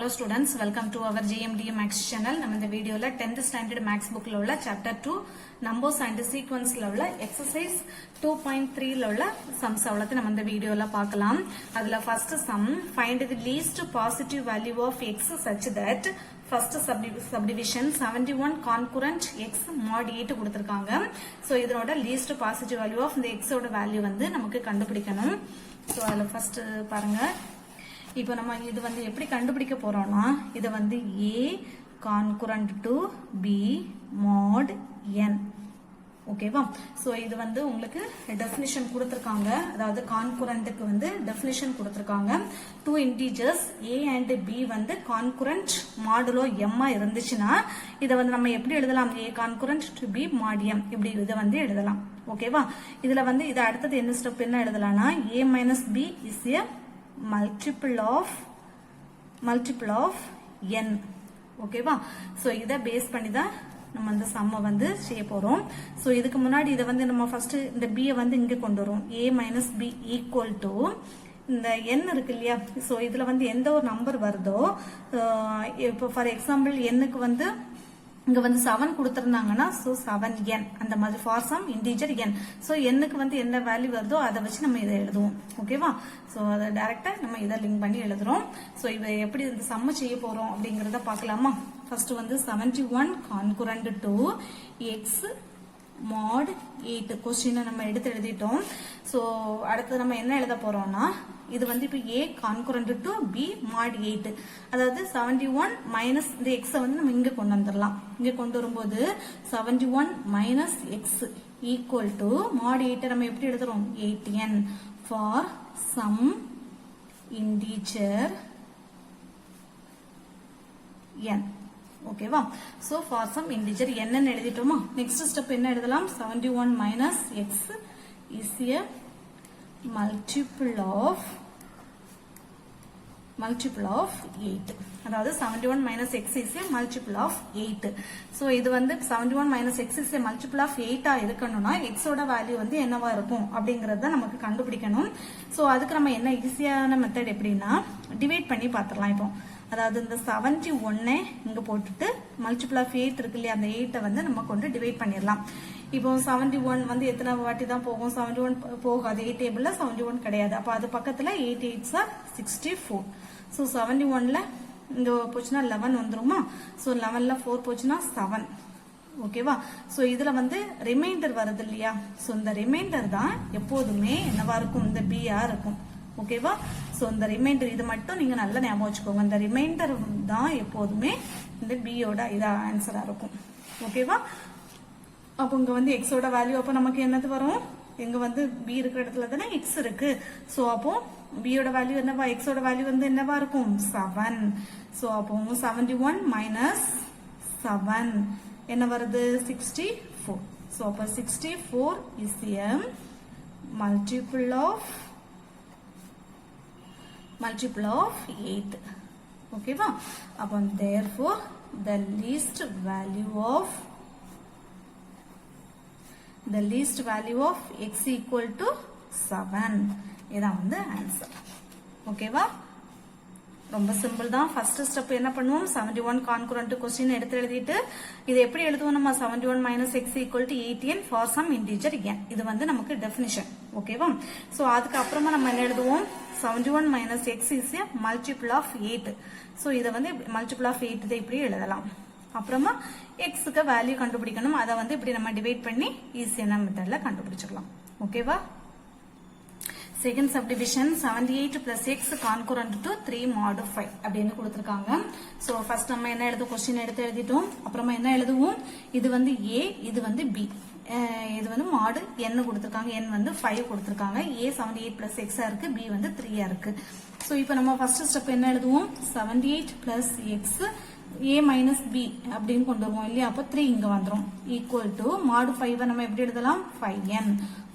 students, welcome to our GMD Max channel. நம்ம இந்த வீடியோல 10th standard max bookல உள்ள chapter 2 numbers and sequenceல உள்ள exercise 2.3ல உள்ள sums அவ்வளவு நம்ம இந்த வீடியோல பார்க்கலாம். அதுல first sum, find the least positive value of x such that first subdivision 71 concurrent x mod 8 கொடுத்திருக்காங்க. சோ இதனோட least positive value of இந்த x ஓட வேல்யூ வந்து நமக்கு கண்டுபிடிக்கணும். சோ அதுல first பாருங்க, இப்போ நம்ம இது வந்து எப்படி கண்டுபிடிக்க போறோம்னா, இது வந்து a concurrent to b mod n. ஓகேவா? சோ இது வந்து உங்களுக்கு டெஃபினிஷன் கொடுத்திருக்காங்க. அதாவது கான்குரண்ட்க்கு வந்து டெஃபினிஷன் கொடுத்திருக்காங்க. two integers a and b வந்து கான்குரண்ட் மாடுலோ m இருந்துச்சுன்னா இத வந்து நம்ம எப்படி எழுதலாம்? a concurrent to b mod m இப்படி இத வந்து எழுதலாம். ஓகேவா? இதுல வந்து இது அடுத்தது என்ன ஸ்டெப் என்ன எழுதலாம்னா, a minus b is a multiple of n. ஓகேவா? சோ இத பேஸ் பண்ணி தான் நம்ம அந்த சம்ம வந்து செய்ய போறோம். சோ இதுக்கு முன்னாடி இத வந்து நம்ம ஃபர்ஸ்ட் இந்த b வந்து இங்க கொண்டு வரோம். a minus b equal to இந்த n இருக்கு இல்லையா? சோ இதுல வந்து எந்த ஒரு நம்பர் வருதோ, இப்போ ஃபார் எக்ஸாம்பிள் n க்கு வந்து இங்க வந்து 7 கொடுத்திருந்தாங்கன்னா சோ 7n அந்த மாதிரி for some integer n. So n க்கு வந்து என்ன வேல்யூ வருதோ அதை வச்சு நம்ம இதை எழுதுவோம். ஓகேவா? சோ அத டைரக்டா நம்ம இத லிங்க் பண்ணி எழுதுறோம். சோ இத எப்படி இந்த சம் செய்ய போறோம் அப்படிங்கறத பார்க்கலாமா? ஃபர்ஸ்ட் வந்து 71 concurrent to x mod 8 question நம்ம எடுத்து எழுதிட்டோம். சோ அடுத்து நம்ம என்ன எழுத போறோம்னா, இது வந்து இப்போ a concurrent to b mod 8. அதாவது 71 மைனஸ் இந்த x வந்து நம்ம இங்க கொண்டு வந்துடலாம். இங்க கொண்டு வரும்போது 71 minus x equal to mod 8 நம்ம எப்படி எழுதுறோம்? 8n for some integer n. ஓகேவா? So for some integer n ன்னு எழுதிட்டோமா? நெக்ஸ்ட் ஸ்டெப் என்ன எழுதலாம்? 71 minus x is a multiple of 8. அதாவது 71 minus x is a multiple of 8. So இது வந்து 71 minus x is a multiple of 8 இருக்கணும்னா x ஓட value வந்து என்னவா இருக்கும் அப்படிங்கறத நமக்கு கண்டுபிடிக்கணும். சோ அதுக்கு நம்ம என்ன ஈஸியான மெத்தட் எப்படின்னா, டிவைட் பண்ணி பார்த்துடலாம். இப்போ அதாவது இந்த 71 இங்க போட்டுட்டு மல்டிபிள் ஆஃப் 8 இருக்கு இல்லையா, அந்த 8 வந்து நம்ம கொண்டு டிவைட் பண்ணிடலாம். இப்போ 71 வந்து எத்தனை வாட்டி தான் போகும்? 71 போகாது. 8 டேபிள்ல 71 கிடையாது. அப்ப அது பக்கத்துல 8 8s are 64. சோ 71ல இங்க போச்சுன்னா 11 வந்துருமா? சோ 11ல 4 போச்சுன்னா 7. ஓகேவா? சோ இதுல வந்து ரிமைண்டர் வருது இல்லையா? சோ இந்த ரிமைண்டர் தான் எப்போதுமே என்னவா இருக்கும்? இந்த b ஆ இருக்கும். ஓகேவா? சோ இந்த ரிமைண்டர் இது மட்டும் நீங்க நல்லா ஞாபகம் வச்சுக்கோங்க. இந்த ரிமைண்டர் தான் எப்போதுமே இந்த b யோட இதா ஆன்சரா இருக்கும். ஓகேவா? அப்போ இங்க வந்து x ஓட வேல்யூ அப்ப நமக்கு என்னது வரும்? இங்க வந்து b இருக்கிற இடத்துல தானே x இருக்கு. சோ அப்போ b யோட வேல்யூ என்னவா? x ஓட வேல்யூ வந்து என்னவா இருக்கும்? 7. சோ அப்போ 71 மைனஸ் 7 என்ன வருது? 64. சோ அப்போ 64 is a multiple of 8. ஓகேவா? அப்போ therefore the least value of x equal to 7. இதான் வந்து ஆன்சர். ஓகேவா? ரொம்ப சிம்பிள் தான். ஃபர்ஸ்ட் ஸ்டெப் என்ன பண்ணுவோம்? 71 concurrent क्वेश्चन எடுத்து எழுதிட்டு இது எப்படி எழுதுவோம்? நம்ம 71 minus x equal to 8n for some integer n. இது வந்து நமக்கு டெஃபினிஷன். ஓகேவா? சோ அதுக்கு அப்புறமா நம்ம என்ன எழுதுவோம்? 71 minus x is a multiple of 8. So இத வந்து multiple of 8 இதை இப்படி எழுதலாம். அப்புறமா x க்கு வேல்யூ கண்டுபிடிக்கணும். அத வந்து இப்படி நம்ம டிவைட் பண்ணி ஈஸியான மெத்தட்ல கண்டுபிடிச்சிடலாம். ஓகேவா? Second subdivision 78 plus x concurrent to 3 mod 5 அப்படின்னு கொடுத்திருக்காங்க. சோ ஃபர்ஸ்ட் நம்ம என்ன எழுதுவோம்? क्वेश्चन எடுத்து எழுதிட்டோம். அப்புறமா என்ன எழுதுவோம்? இது வந்து a, இது வந்து b. இது வந்து mod n கொடுத்திருக்காங்க. n வந்து 5 கொடுத்திருக்காங்க. a 78 plus x ஆ இருக்கு, b வந்து 3 ஆ இருக்கு. சோ இப்போ நம்ம ஃபர்ஸ்ட் ஸ்டெப் என்ன எழுதுவோம்? 78 plus x a minus b அப்படின்னு கொண்டு வருவோம் இல்லையா? அப்ப 3 இங்க வந்துரும். ஈக்குவல் டு mod 5 நம்ம எப்படி எழுதலாம்? 5n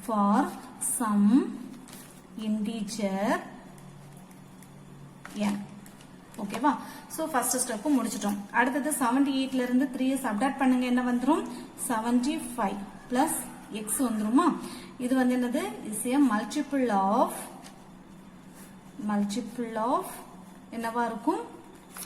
for some integer n. ஓகேவா? சோ ஃபர்ஸ்ட் ஸ்டெப் முடிச்சிட்டோம். அடுத்தது 78ல இருந்து 3 சப்ட்ராக்ட் பண்ணுங்க. என்ன வந்துரும்? 75 plus x வந்துருமா? இது வந்து என்னது? is a multiple of என்னவா இருக்கும்?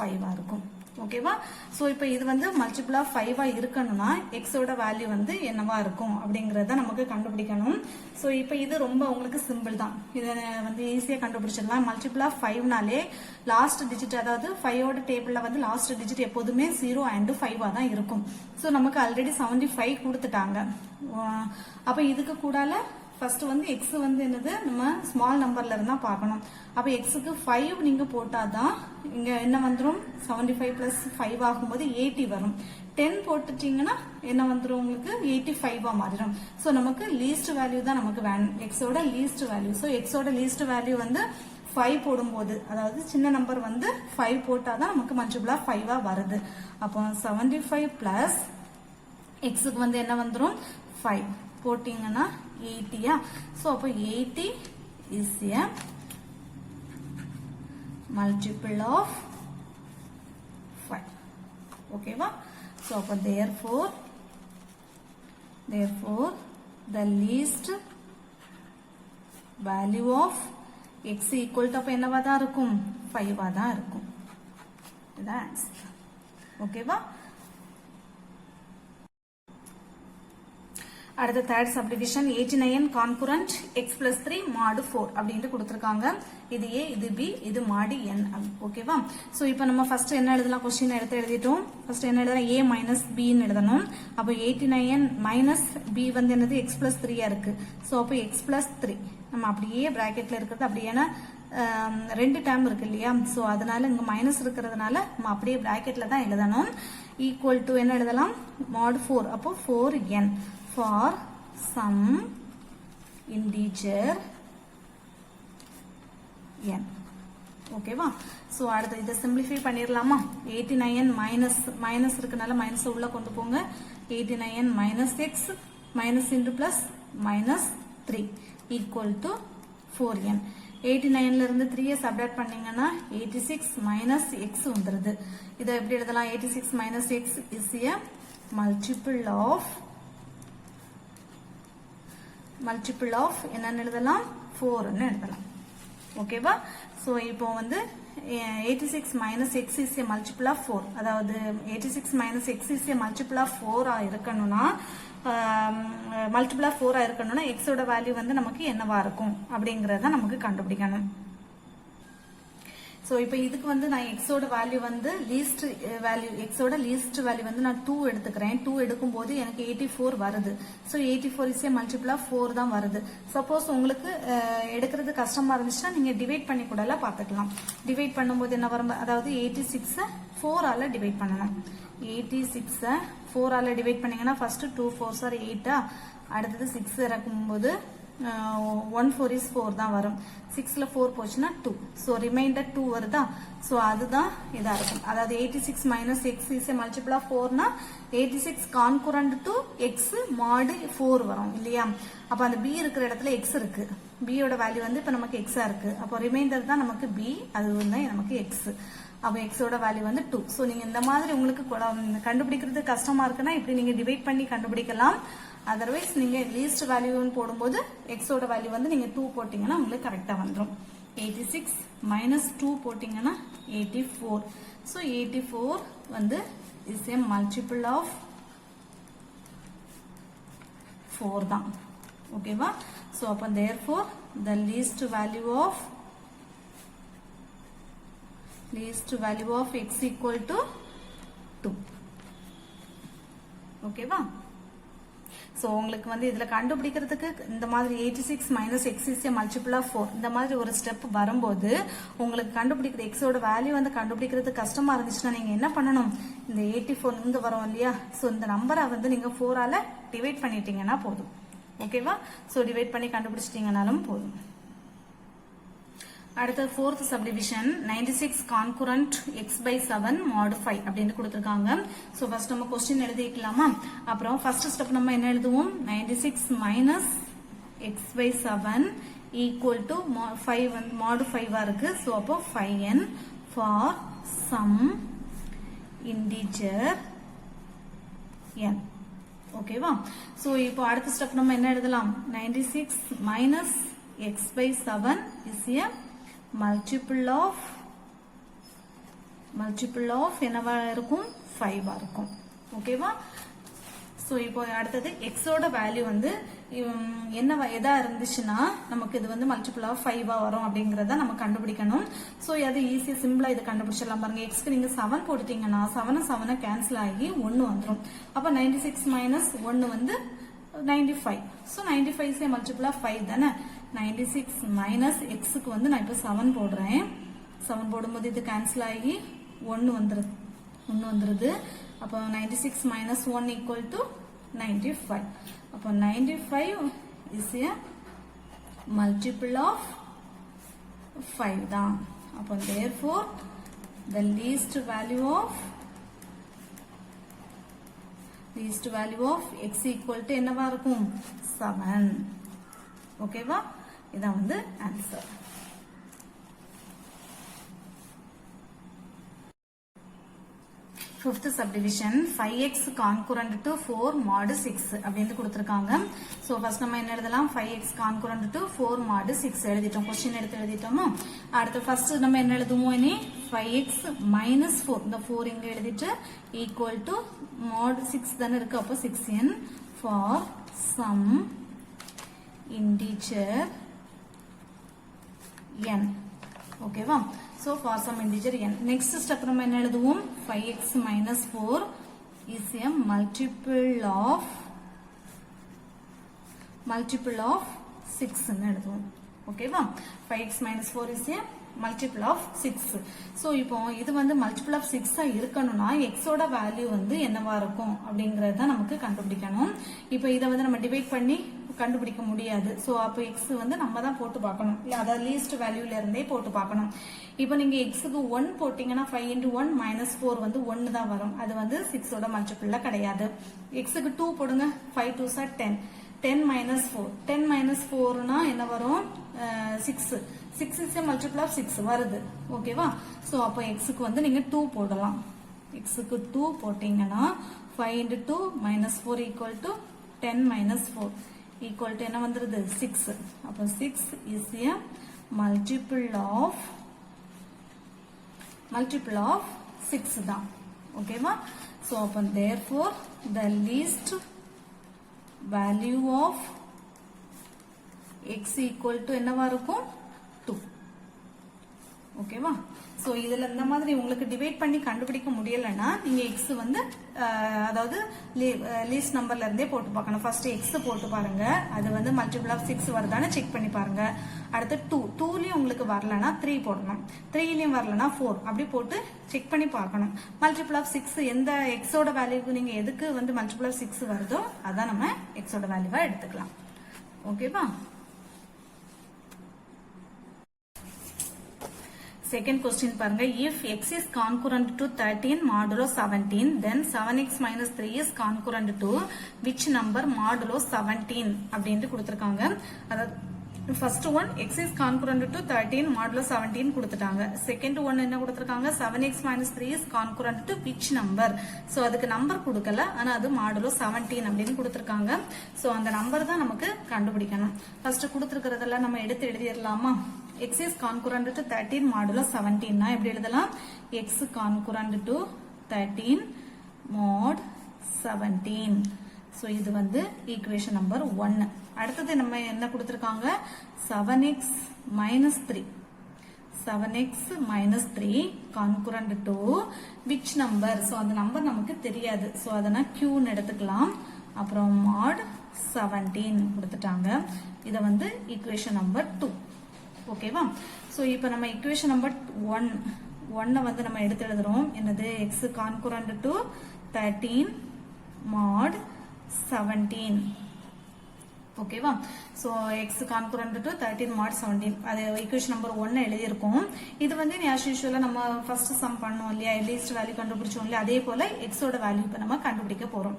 5 இருக்கும். ஓகேவா? சோ இப்போ இது வந்து மல்டிபிள் ஆஃப் 5 இருக்கணும்னா எக்ஸோட வேல்யூ வந்து என்னவா இருக்கும் அப்படிங்கறத நமக்கு கண்டுபிடிக்கணும். சோ இப்போ இது ரொம்ப உங்களுக்கு சிம்பிள் தான். இதை வந்து ஈஸியா கண்டுபிடிச்சிடலாம். மல்டிபிள் ஆஃப் 5நாலே லாஸ்ட் டிஜிட், அதாவது 5ஓட டேபிள்ல வந்து லாஸ்ட் டிஜிட் எப்போதுமே 0 and 5 தான் இருக்கும். சோ நமக்கு ஆல்ரெடி 75 கொடுத்துட்டாங்க. அப்ப இதுக்கு கூடால ஃபர்ஸ்ட் வந்து எக்ஸ் வந்து என்னது, நம்ம ஸ்மால் நம்பர்ல இருந்தா பார்க்கணும். அப்ப எக்ஸுக்கு 5 நீங்க போட்டாதான் இங்க என்ன வந்துடும், 75 பிளஸ் 5 ஆகும்போது 80 வரும். 10 போட்டுட்டீங்கன்னா என்ன வந்துடும், உங்களுக்கு 85 மாறிடும். சோ நமக்கு லீஸ்ட் வேல்யூ தான் நமக்கு வேணும், எக்ஸோட லீஸ்ட் வேல்யூ. சோ எக்ஸோட லீஸ்ட் வேல்யூ வந்து 5 போடும்போது, அதாவது சின்ன நம்பர் வந்து 5 போட்டாதான் நமக்கு மல்டிபிள் ஆஃப் 5 வருது. அப்போ 75 பிளஸ் எக்ஸுக்கு வந்து என்ன வந்துடும், 5 போட்டீங்கன்னா 80. சோ அப்போ 80 is a multiple of 5. ஓகேவா? சோ அப்போ therefore the least value of x equal to அப்ப என்னவா தான் இருக்கும், 5 தான் இருக்கும். இதான் ஆன்சர். ஓகேவா? அடுத்த third subdivision 89 congruent x plus 3 mod 4 அப்படின்ட்டு கொடுத்திருக்காங்க. இது a, இது b, இது mod n. ஓகேவா? சோ இப்போ நம்ம ஃபர்ஸ்ட் என்ன எழுதலாம், क्वेश्चन எடுத்து எழுதிட்டோம். ஃபர்ஸ்ட் என்ன எழுதலாம், a minus b ன்னு எழுதணும். அப்போ 89 minus b வந்து என்னது, x plus 3 இருக்கு. சோ அப்போ x plus 3 நம்ம அப்படியே பிராக்கெட்ல இருக்கிறது அப்படியே ரெண்டு டேர்ம் இருக்கு இல்லையா, சோ அதனால இங்க மைனஸ் இருக்கிறதுனால நம்ம அப்படியே பிராக்கெட்ல தான் எழுதணும். ஈக்குவல் டு என்ன எழுதலாம், mod 4. அப்போ 4n for some integer n. ஓகேவா? சோ அடுத்து இதை சிம்பிளிஃபை பண்ணிரலாமா. 89 மைனஸ் இருக்கனால மைனஸ் உள்ள கொண்டு போங்க. 89 minus x minus into plus minus 3 equal to 4n. 89ல இருந்து 3 சப்ட்ராக்ட் பண்ணீங்கன்னா 86 minus x வந்துருது. இதை எப்படி எழுதலாம், 86 minus x is a multiple of என்னன்னு எழுதலாம், 4ன்னு எழுதலாம். ஓகேவா? சோ இப்போ வந்து 86 minus x is a multiple of 4. அதாவது 86 minus x is a multiple of 4 இருக்கணும்னா, மல்டிபிள் ஆஃப் 4 இருக்கணும்னா எக்ஸோட வேல்யூ வந்து நமக்கு என்னவா இருக்கும் அப்படிங்கறத நமக்கு கண்டுபிடிக்கணும். சோ இப்போ இதுக்கு வந்து நான் எக்ஸோட வேல்யூ வந்து லீஸ்ட் வேல்யூ, எக்ஸோட லீஸ்ட் வேல்யூ வந்து நான் 2 எடுத்துக்கிறேன். 2 எடுக்கும்போது எனக்கு 84 வருது. So 84 is a multiple of 4 தான் வருது. சப்போஸ் உங்களுக்கு எடுக்கிறது கஷ்டமா இருந்துச்சுன்னா நீங்க டிவைட் பண்ணி கூட பாத்துக்கலாம். டிவைட் பண்ணும்போது என்ன வரும், அதாவது 86 4 ஆல டிவைட் பண்ணணும். 86 4 ஆல டிவைட் பண்ணீங்கன்னா ஃபர்ஸ்ட் 2 4s are 8, அடுத்தது 6 இறக்கும்போது 1 4 is 4 தான் வரும். 6ல 4 போச்சுன்னா 2. சோ ரிமைண்டர் 2 வருதா, சோ அதுதான் இதா இருக்கும். அதாவது 86 minus x is a multiple of 4 னா 86 concurrent to x mod 4 வரும் இல்லையா. அப்ப அந்த b இருக்கிற இடத்துல x இருக்கு, b யோட வேல்யூ வந்து இப்ப நமக்கு x இருக்கு. அப்போ ரிமைண்டர் தான் நமக்கு b, அது வந்து நமக்கு x. அப்ப x ஓட வேல்யூ வந்து 2. சோ நீங்க இந்த மாதிரி உங்களுக்கு கண்டுபிடிக்கிறது கஷ்டமா இருக்குன்னா இப்படி நீங்க டிவைட் பண்ணி கண்டுபிடிக்கலாம். அதர்வைஸ் நீங்க லீஸ்ட் வேல்யூன்னு போடும்போது x ஓட வேல்யூ வந்து நீங்க 2 போட்டீங்கன்னா உங்களுக்கு கரெக்டா வந்துரும். 86 minus 2 போட்டீங்கன்னா 84. சோ 84 வந்து is a multiple of 4 தான். ஓகேவா? சோ அப்ப therefore the least value of x equal to 2. ஓகேவா? சோ உங்களுக்கு வந்து இதுல கண்டுபிடிக்கிறதுக்கு இந்த மாதிரி 86 minus x is a multiple of 4 இந்த மாதிரி ஒரு ஸ்டெப் வரும்போது உங்களுக்கு கண்டுபிடிக்கிற x ஓட வேல்யூ வந்து கண்டுபிடிக்கிறது கஷ்டமா இருந்துச்சுன்னா நீங்க என்ன பண்ணணும், இந்த 84 இங்க வரும் இல்லையா, சோ இந்த நம்பரை வந்து நீங்க 4 ஆல டிவைட் பண்ணிட்டீங்கன்னா போதும். ஓகேவா? சோ டிவைட் பண்ணி கண்டுபிடிச்சிட்டீங்கனாலும் போதும். அடுத்த fourth subdivision 96 concurrent x by 7 mod 5 அப்படின்னு கொடுத்திருக்காங்க. சோ ஃபர்ஸ்ட் நம்ம क्वेश्चन எழுதிக்கலாமா. அப்புறம் ஃபர்ஸ்ட் ஸ்டெப் நம்ம என்ன எழுதுவோம், 96 minus x by 7 equal to 5 வந்து mod 5 இருக்கு. சோ அப்போ 5n for some integer n. ஓகேவா? சோ இப்போ அடுத்த ஸ்டெப் நம்ம என்ன எழுதலாம், 96 minus x by 7 is a multiple of multiple of என்னவா இருக்கும் 5 இருக்கும் ஓகேவா சோ இப்போ அடுத்தது x ஓட வேல்யூ வந்து எதா இருந்துச்சுன்னா நமக்கு இது வந்து மல்டிபிள் ஆஃப் 5 வரும் அப்படிங்கறத நம்ம கண்டுபிடிக்கணும் சோ அது ஈஸியா சிம்பிளா இது கண்டுபிடிச்சிடலாம் பாருங்க x க்கு நீங்க 7 போட்டுட்டீங்கன்னா 7 கேன்சல் ஆகி 1 வந்துரும் அப்ப 96 மைனஸ் 1 வந்து 95 சோ 95 இஸ் மல்டிபிள் ஆஃப் 5 தானே 96 மைனஸ் x க்கு வந்து நான் இப்ப 7 போடுறேன் 7 போடும்போது இது கேன்சல் ஆகி 1 வந்துருது அப்ப 96 minus 1 equal to 95 அப்ப 95 is a multiple of 5 தான் அப்ப therefore the least value of x equal to என்னவா இருக்கும் 7 ஓகேவா இதான் வந்து answer Fifth subdivision 5x concurrent to 4 mod 6 அப்படினு கொடுத்திருக்காங்க சோ ஃபர்ஸ்ட் நம்ம என்ன எழுதலாம் 5x concurrent to 4 mod 6 எழுதிட்டோம் क्वेश्चन எடுத்து எழுதிட்டோமா அடுத்து ஃபர்ஸ்ட் நம்ம என்ன எழுதுவோம் இனி 5x minus 4 இந்த 4 இங்க எழுதிட்டு equal to mod 6 தான இருக்கு அப்ப 6n for some integer n ஓகேவா So for some integer n. Next step நம்ம என்ன எழுதுவோம் 5x minus 4 is a multiple of 6 ன்னு எழுதுவோம் ஓகேவா 5x minus 4 is a multiple of 6 so இப்போ இது வந்து multiple of 6 இருக்கணும்னா x ஓட வேல்யூ வந்து என்னவா இருக்கும் அப்படிங்கறத நமக்கு கண்டுபிடிக்கணும் இப்போ இத வந்து நம்ம டிவைட் பண்ணி கண்டுபிடிக்க முடியாது சோ அப்ப x வந்து நம்ம தான் போட்டு பார்க்கணும் இல்ல அத லீஸ்ட் வேல்யூல இருந்தே போட்டு பார்க்கணும் இப்போ நீங்க x க்கு 1 போட்டீங்கன்னா 5 into 1 minus 4 வந்து 1 தான் வரும் அது வந்து 6 ஓட மல்டிபிள்ல கிடையாது x க்கு 2 போடுங்க 5 2s are 10 minus 4 னா என்ன வரும் 6 is a multiple of 6 வருது ஓகேவா சோ அப்ப x க்கு வந்து நீங்க 2 போடலாம் x க்கு 2 போட்டீங்கன்னா 5 into 2 minus 4 equal to 10 minus 4 equal to என்ன வந்துருது 6 அப்ப 6 is a multiple of 6 தான் ஓகேவா so அப்ப therefore the least value of x equal to என்னவா இருக்கும் 2 ஓகேவா சோ இதுல இந்த மாதிரி உங்களுக்கு டிவைட் பண்ணி கண்டுபிடிக்க முடியலன்னா நீங்க x வந்து அதாவது லீஸ்ட் நம்பர்ல இருந்தே போட்டு பார்க்கணும் ஃபர்ஸ்ட் x போட்டு பாருங்க அது வந்து மல்டிபிள் ஆஃப் 6 வருதான்னு செக் பண்ணி பாருங்க அடுத்து 2 லயும் உங்களுக்கு வரலனா 3 போடணும் 3 லயும் வரலனா 4 அப்படி போட்டு செக் பண்ணி பார்க்கணும் மல்டிபிள் ஆஃப் 6 எந்த x ஓட வேல்யூக்கு நீங்க எதுக்கு வந்து மல்டிபிள் ஆஃப் 6 வருதோ அத நம்ம x ஓட வேல்யூவா எடுத்துக்கலாம் ஓகேவா Second question பாருங்க if x is concurrent to 13 modulo 17 then 7x minus 3 is concurrent to which number modulo 17 அப்படினு கொடுத்திருக்காங்க அதாவது first one x is concurrent to 13 modulo 17 கொடுத்துட்டாங்க second one என்ன கொடுத்திருக்காங்க 7x minus 3 is concurrent to which number so அதுக்கு number கொடுக்கல ஆனா அது modulo 17 அப்படினு கொடுத்திருக்காங்க so அந்த நம்பர் தான் நமக்கு கண்டுபிடிக்கணும் first கொடுத்திருக்கிறதெல்லாம் நம்ம எடுத்து எழுதிரலாமா x is concurrent to 13 modulo 17 னா எப்படி எழுதலாம் x concurrent to 13 mod 17 so இது வந்து ஈக்குவேஷன் நம்பர் 1 அடுத்து நம்ம என்ன கொடுத்திருக்காங்க 7x minus 3 concurrent to which number so அந்த நம்பர் நமக்கு தெரியாது so அதனா q ன்னு எடுத்துக்கலாம் அப்புறம் mod 17 கொடுத்துட்டாங்க இத வந்து ஈக்குவேஷன் நம்பர் 2 ஓகேவா சோ இப்போ நம்ம ஈக்குவேஷன் நம்பர் 1 வந்து நம்ம எடுத்து எழுதுறோம் என்னது x concurrent to 13 mod 17 ஓகேவா so x concurrent to 13 mod 17 அது ஈக்குவேஷன் நம்பர் 1 எழுதி இருக்கோம் இது வந்து as usual நம்ம ஃபர்ஸ்ட் சம் பண்ணோம் இல்லையா லீஸ்ட் வேல்யூ கண்டுபிடிச்சோம் இல்லையா அதே போல x ஓட வேல்யூ இப்ப நம்ம கண்டுபிடிக்க போறோம்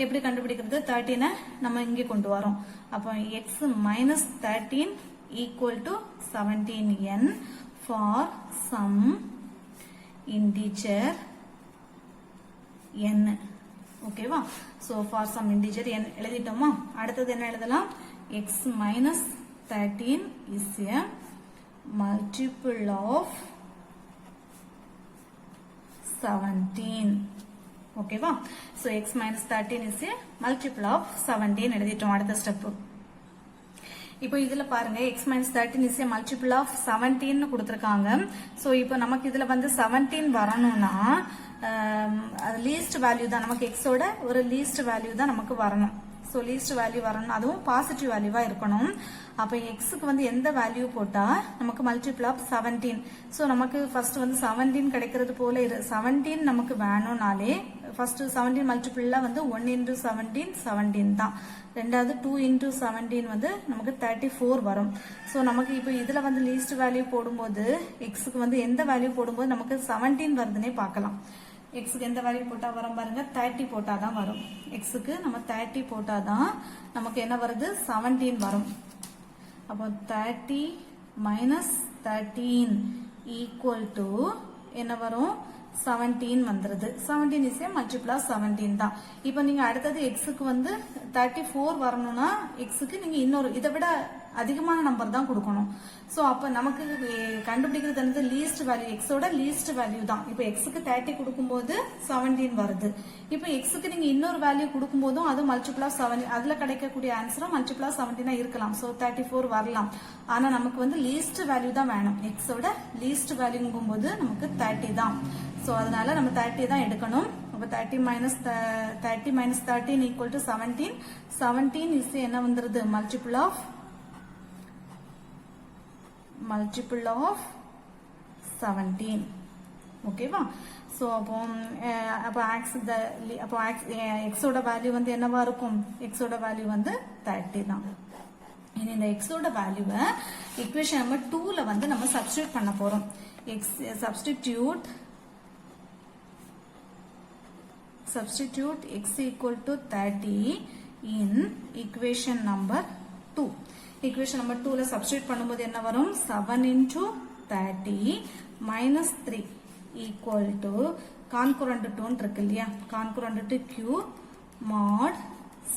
எப்படி கண்டுபிடிக்கிறது 13 நம்ம இங்க கொண்டு வரோம் அப்ப x minus 13 equal to 17n for some integer n ஓகேவா so for some integer n எழுதிட்டோமா அடுத்து என்ன எழுதலாம் x minus 13 is a multiple of 17. ஓகேவா? so x minus 13 is a multiple of 17 எழுதிட்டோம். அடுத்த ஸ்டெப். இப்போ இதுல பாருங்க x minus 13 is a multiple of 17 கொடுத்திருக்காங்க. சோ இப்போ நமக்கு இதுல வந்து 17 வரணும்னா லீஸ்ட் வேல்யூ தான் நமக்கு x ஓட ஒரு லீஸ்ட் வேல்யூ தான் நமக்கு வரணும். சோ லீஸ்ட் வேல்யூ வரணும், அதுவும் பாசிட்டிவ் வேல்யூவா இருக்கணும். அப்ப எக்ஸுக்கு வந்து எந்த வேல்யூ போட்டா நமக்கு மல்டிபிள் ஆஃப் 17. சோ நமக்கு ஃபர்ஸ்ட் வந்து 17 கிடைக்கிறது போல 17 நமக்கு வேணும்னாலே ஃபர்ஸ்ட் 17 மல்டிபிள்ல வந்து 1 into 17 17 தான். ரெண்டாவது 2 into 17 வந்து நமக்கு 34 வரும். சோ நமக்கு இப்போ இதுல வந்து லீஸ்ட் வேல்யூ போடும்போது எக்ஸுக்கு வந்து எந்த வேல்யூ போடும்போது நமக்கு 17 வருதுன்னே பார்க்கலாம். எக்ஸுக்கு எந்த வேல்யூ போட்டா வரும் பாருங்க, 30 போட்டாதான் வரும். எக்ஸுக்கு நம்ம 30 போட்டாதான் நமக்கு என்ன வருது, 17 வரும். அப்போ 30 minus 13 equal to என்ன வரும், 17 வந்துருது. 17 is a multiple of 17 தான். இப்போ நீங்க அடுத்தது எக்ஸுக்கு வந்து 34 வரணும்னா எக்ஸுக்கு நீங்க இன்னொரு இதை விட அதிகமான நம்பர் தான் கொடுக்கணும். சோ அப்ப நமக்கு கண்டுபிடிக்கிறது வந்து லீஸ்ட் வேல்யூ, எக்ஸோட லீஸ்ட் வேல்யூ தான். இப்போ எக்ஸுக்கு 30 கொடுக்கும்போது 17 வருது. இப்போ எக்ஸுக்கு நீங்க இன்னொரு வேல்யூ கொடுக்கும் போதும் அது மல்டிபிள் ஆஃப் 7, அதுல கிடைக்கக்கூடிய ஆன்சரும் மல்டிபிள் ஆஃப் 17 இருக்கலாம். சோ 34 வரலாம். ஆனா நமக்கு வந்து லீஸ்ட் வேல்யூ தான் வேணும். எக்ஸோட லீஸ்ட் வேல்யூங்கும் போது நமக்கு 30 தான். சோ அதனால நம்ம 30 தான் எடுக்கணும். அப்ப 30 minus 13 equal to 17. 17 is என்ன வந்துருது, மல்டிபிள் ஆஃப் 17. ஓகேவா? சோ அப்போ எக்ஸோட வேல்யூ வந்து என்னவா இருக்கும், எக்ஸோட வேல்யூ வந்து 30 தான். இனி இந்த எக்ஸோட வேல்யூவை ஈக்குவேஷன் நம்பர் 2ல வந்து நம்ம சப்ஸ்டிட்யூட் பண்ண போறோம். Substitute x equal to 30 in equation number 2. Equation number 2 ல substitute பண்ணும்போது என்ன வரும், 7 into 30 minus 3 equal to concurrent to இருக்கு இல்லையா, concurrent to q mod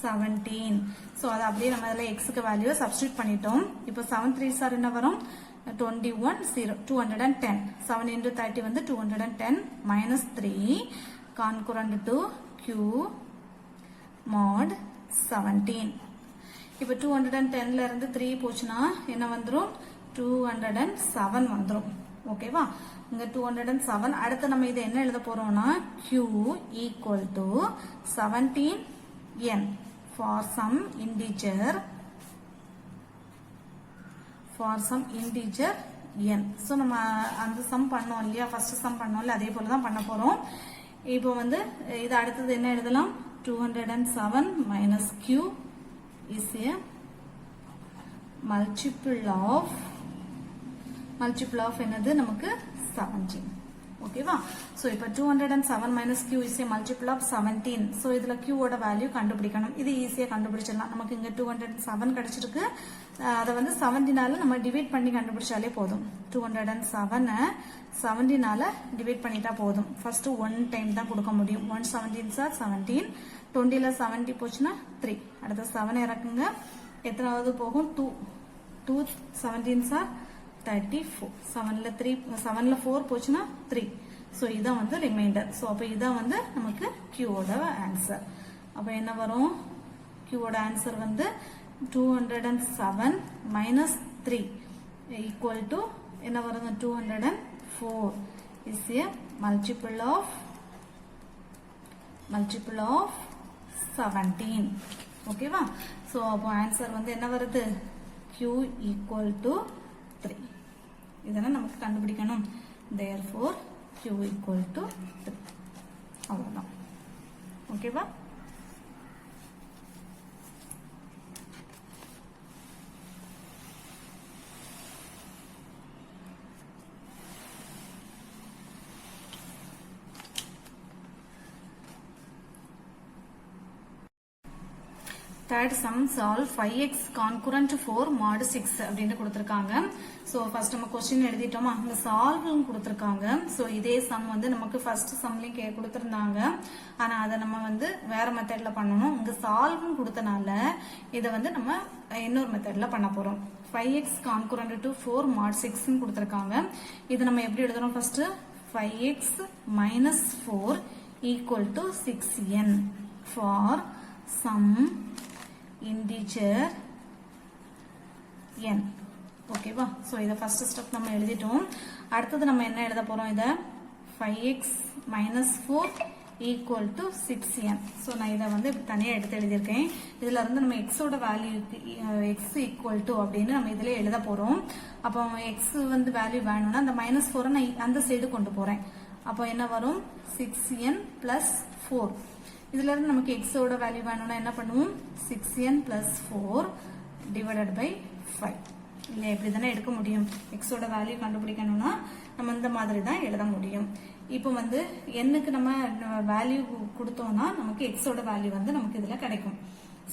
17. so அது அப்படியே நம்ம அதில் xக்கு வேல்யூ சப்ஸ்டிட்யூட் பண்ணிட்டோம். இப்போ 7 3s are என்ன வரும், 21 0 210. 7 into 30 வந்து 210 minus 3 concurrent to q mod 17. இப்போ 210ல இருந்து 3 போச்சுன்னா என்ன வந்துரும், 207 வந்துரும். ஓகேவா? இங்க 207. அடுத்து நம்ம இதை என்ன எழுத போறோம்னா q equal to 17n for some integer n. so நம்ம அந்த சம் பண்ணோம் இல்லையா, ஃபர்ஸ்ட் சம் பண்ணோம்ல, அதே போல தான் பண்ண போறோம். இப்போ வந்து இது அடுத்தது என்ன எழுதலாம், 207 minus q is a multiple of என்னது நமக்கு 17. ஓகேவா? சோ இப்போ 207 minus q is a multiple of 17. So இதுல q ஓட வேல்யூ கண்டுபிடிக்கணும். இது ஈஸியா கண்டுபிடிச்சிடலாம். நமக்கு இங்க 207 கிடைச்சிருக்கு. அதை வந்து 17ஆல நம்ம டிவைட் பண்ணி கண்டுபிடிச்சாலே போதும். 207 17ஆல டிவைட் பண்ணிட்டா போதும். ஃபர்ஸ்ட் 1 டைம் தான் கொடுக்க முடியும். 1 17s are 17. 20ல 70 போச்சுன்னா 3. அடுத்து 7 இறக்குங்க. எத்தனாவது போகும், 2. 2 17s are 34. 7ல 4 போச்சுன்னா 3. சோ இதான் வந்து ரிமைண்டர். சோ அப்ப இதான் வந்து நமக்கு q ஓட ஆன்சர். அப்ப என்ன வரும், q ஓட ஆன்சர் வந்து 207 minus 3 equal to என்ன வரும், 204 is a multiple of 17. ஓகேவா? சோ அப்போ ஆன்சர் வந்து என்ன வருது, q equal to 3. இதெல்லாம் நமக்கு கண்டுபிடிக்கணும். therefore q equal to 3. அவ்வளவுதான். ஓகேவா? Third sum solve 5x concurrent 4 mod 6 அப்படினு கொடுத்திருக்காங்க. சோ ஃபர்ஸ்ட் நம்ம क्वेश्चन எழுதிட்டோமா, இந்த சால்வ்னு கொடுத்திருக்காங்க. சோ இதே சம் வந்து நமக்கு ஃபர்ஸ்ட் சம்லயே கொடுத்திருந்தாங்க. ஆனா அத நம்ம வந்து வேற மெத்தட்ல பண்ணனும். இங்க சால்வ்னு கொடுத்தனால இத வந்து நம்ம இன்னொரு மெத்தட்ல பண்ண போறோம். 5x concurrent to 4 mod 6 னு கொடுத்திருக்காங்க. இது நம்ம எப்படி எழுதணும், first 5x minus 4 equal to 6n for some integer n. ஓகேவா? ஸோ இதை ஃபர்ஸ்ட் ஸ்டெப் நம்ம எழுதிட்டோம். அடுத்தது நம்ம என்ன எழுத போறோம்? இதை 5x minus 4 equal to 6n. So நான் இதை வந்து தனியாக எடுத்து எழுதியிருக்கேன். இதுல இருந்து நம்ம எக்ஸோட வேல்யூக்கு x equal to அப்படின்னு நம்ம இதில் எழுத போறோம். அப்போ x வந்து வேல்யூ வேணும்னா அந்த -4 நான் அந்த சைடு கொண்டு போறேன். அப்போ என்ன வரும்? 6n plus 4. இதுல இருந்து நமக்கு எக்ஸோட வேல்யூ வேணும்னா என்ன பண்ணுவோம்? 6n plus 4 divided by 5. இல்லை எப்படி தானே எடுக்க முடியும்? எக்ஸோட வேல்யூ கண்டுபிடிக்கணும்னா நம்ம இந்த மாதிரி தான் எழுத முடியும். இப்போ வந்து என்னுக்கு நம்ம வேல்யூ கொடுத்தோம்னா நமக்கு எக்ஸோட வேல்யூ வந்து நமக்கு இதுல கிடைக்கும்.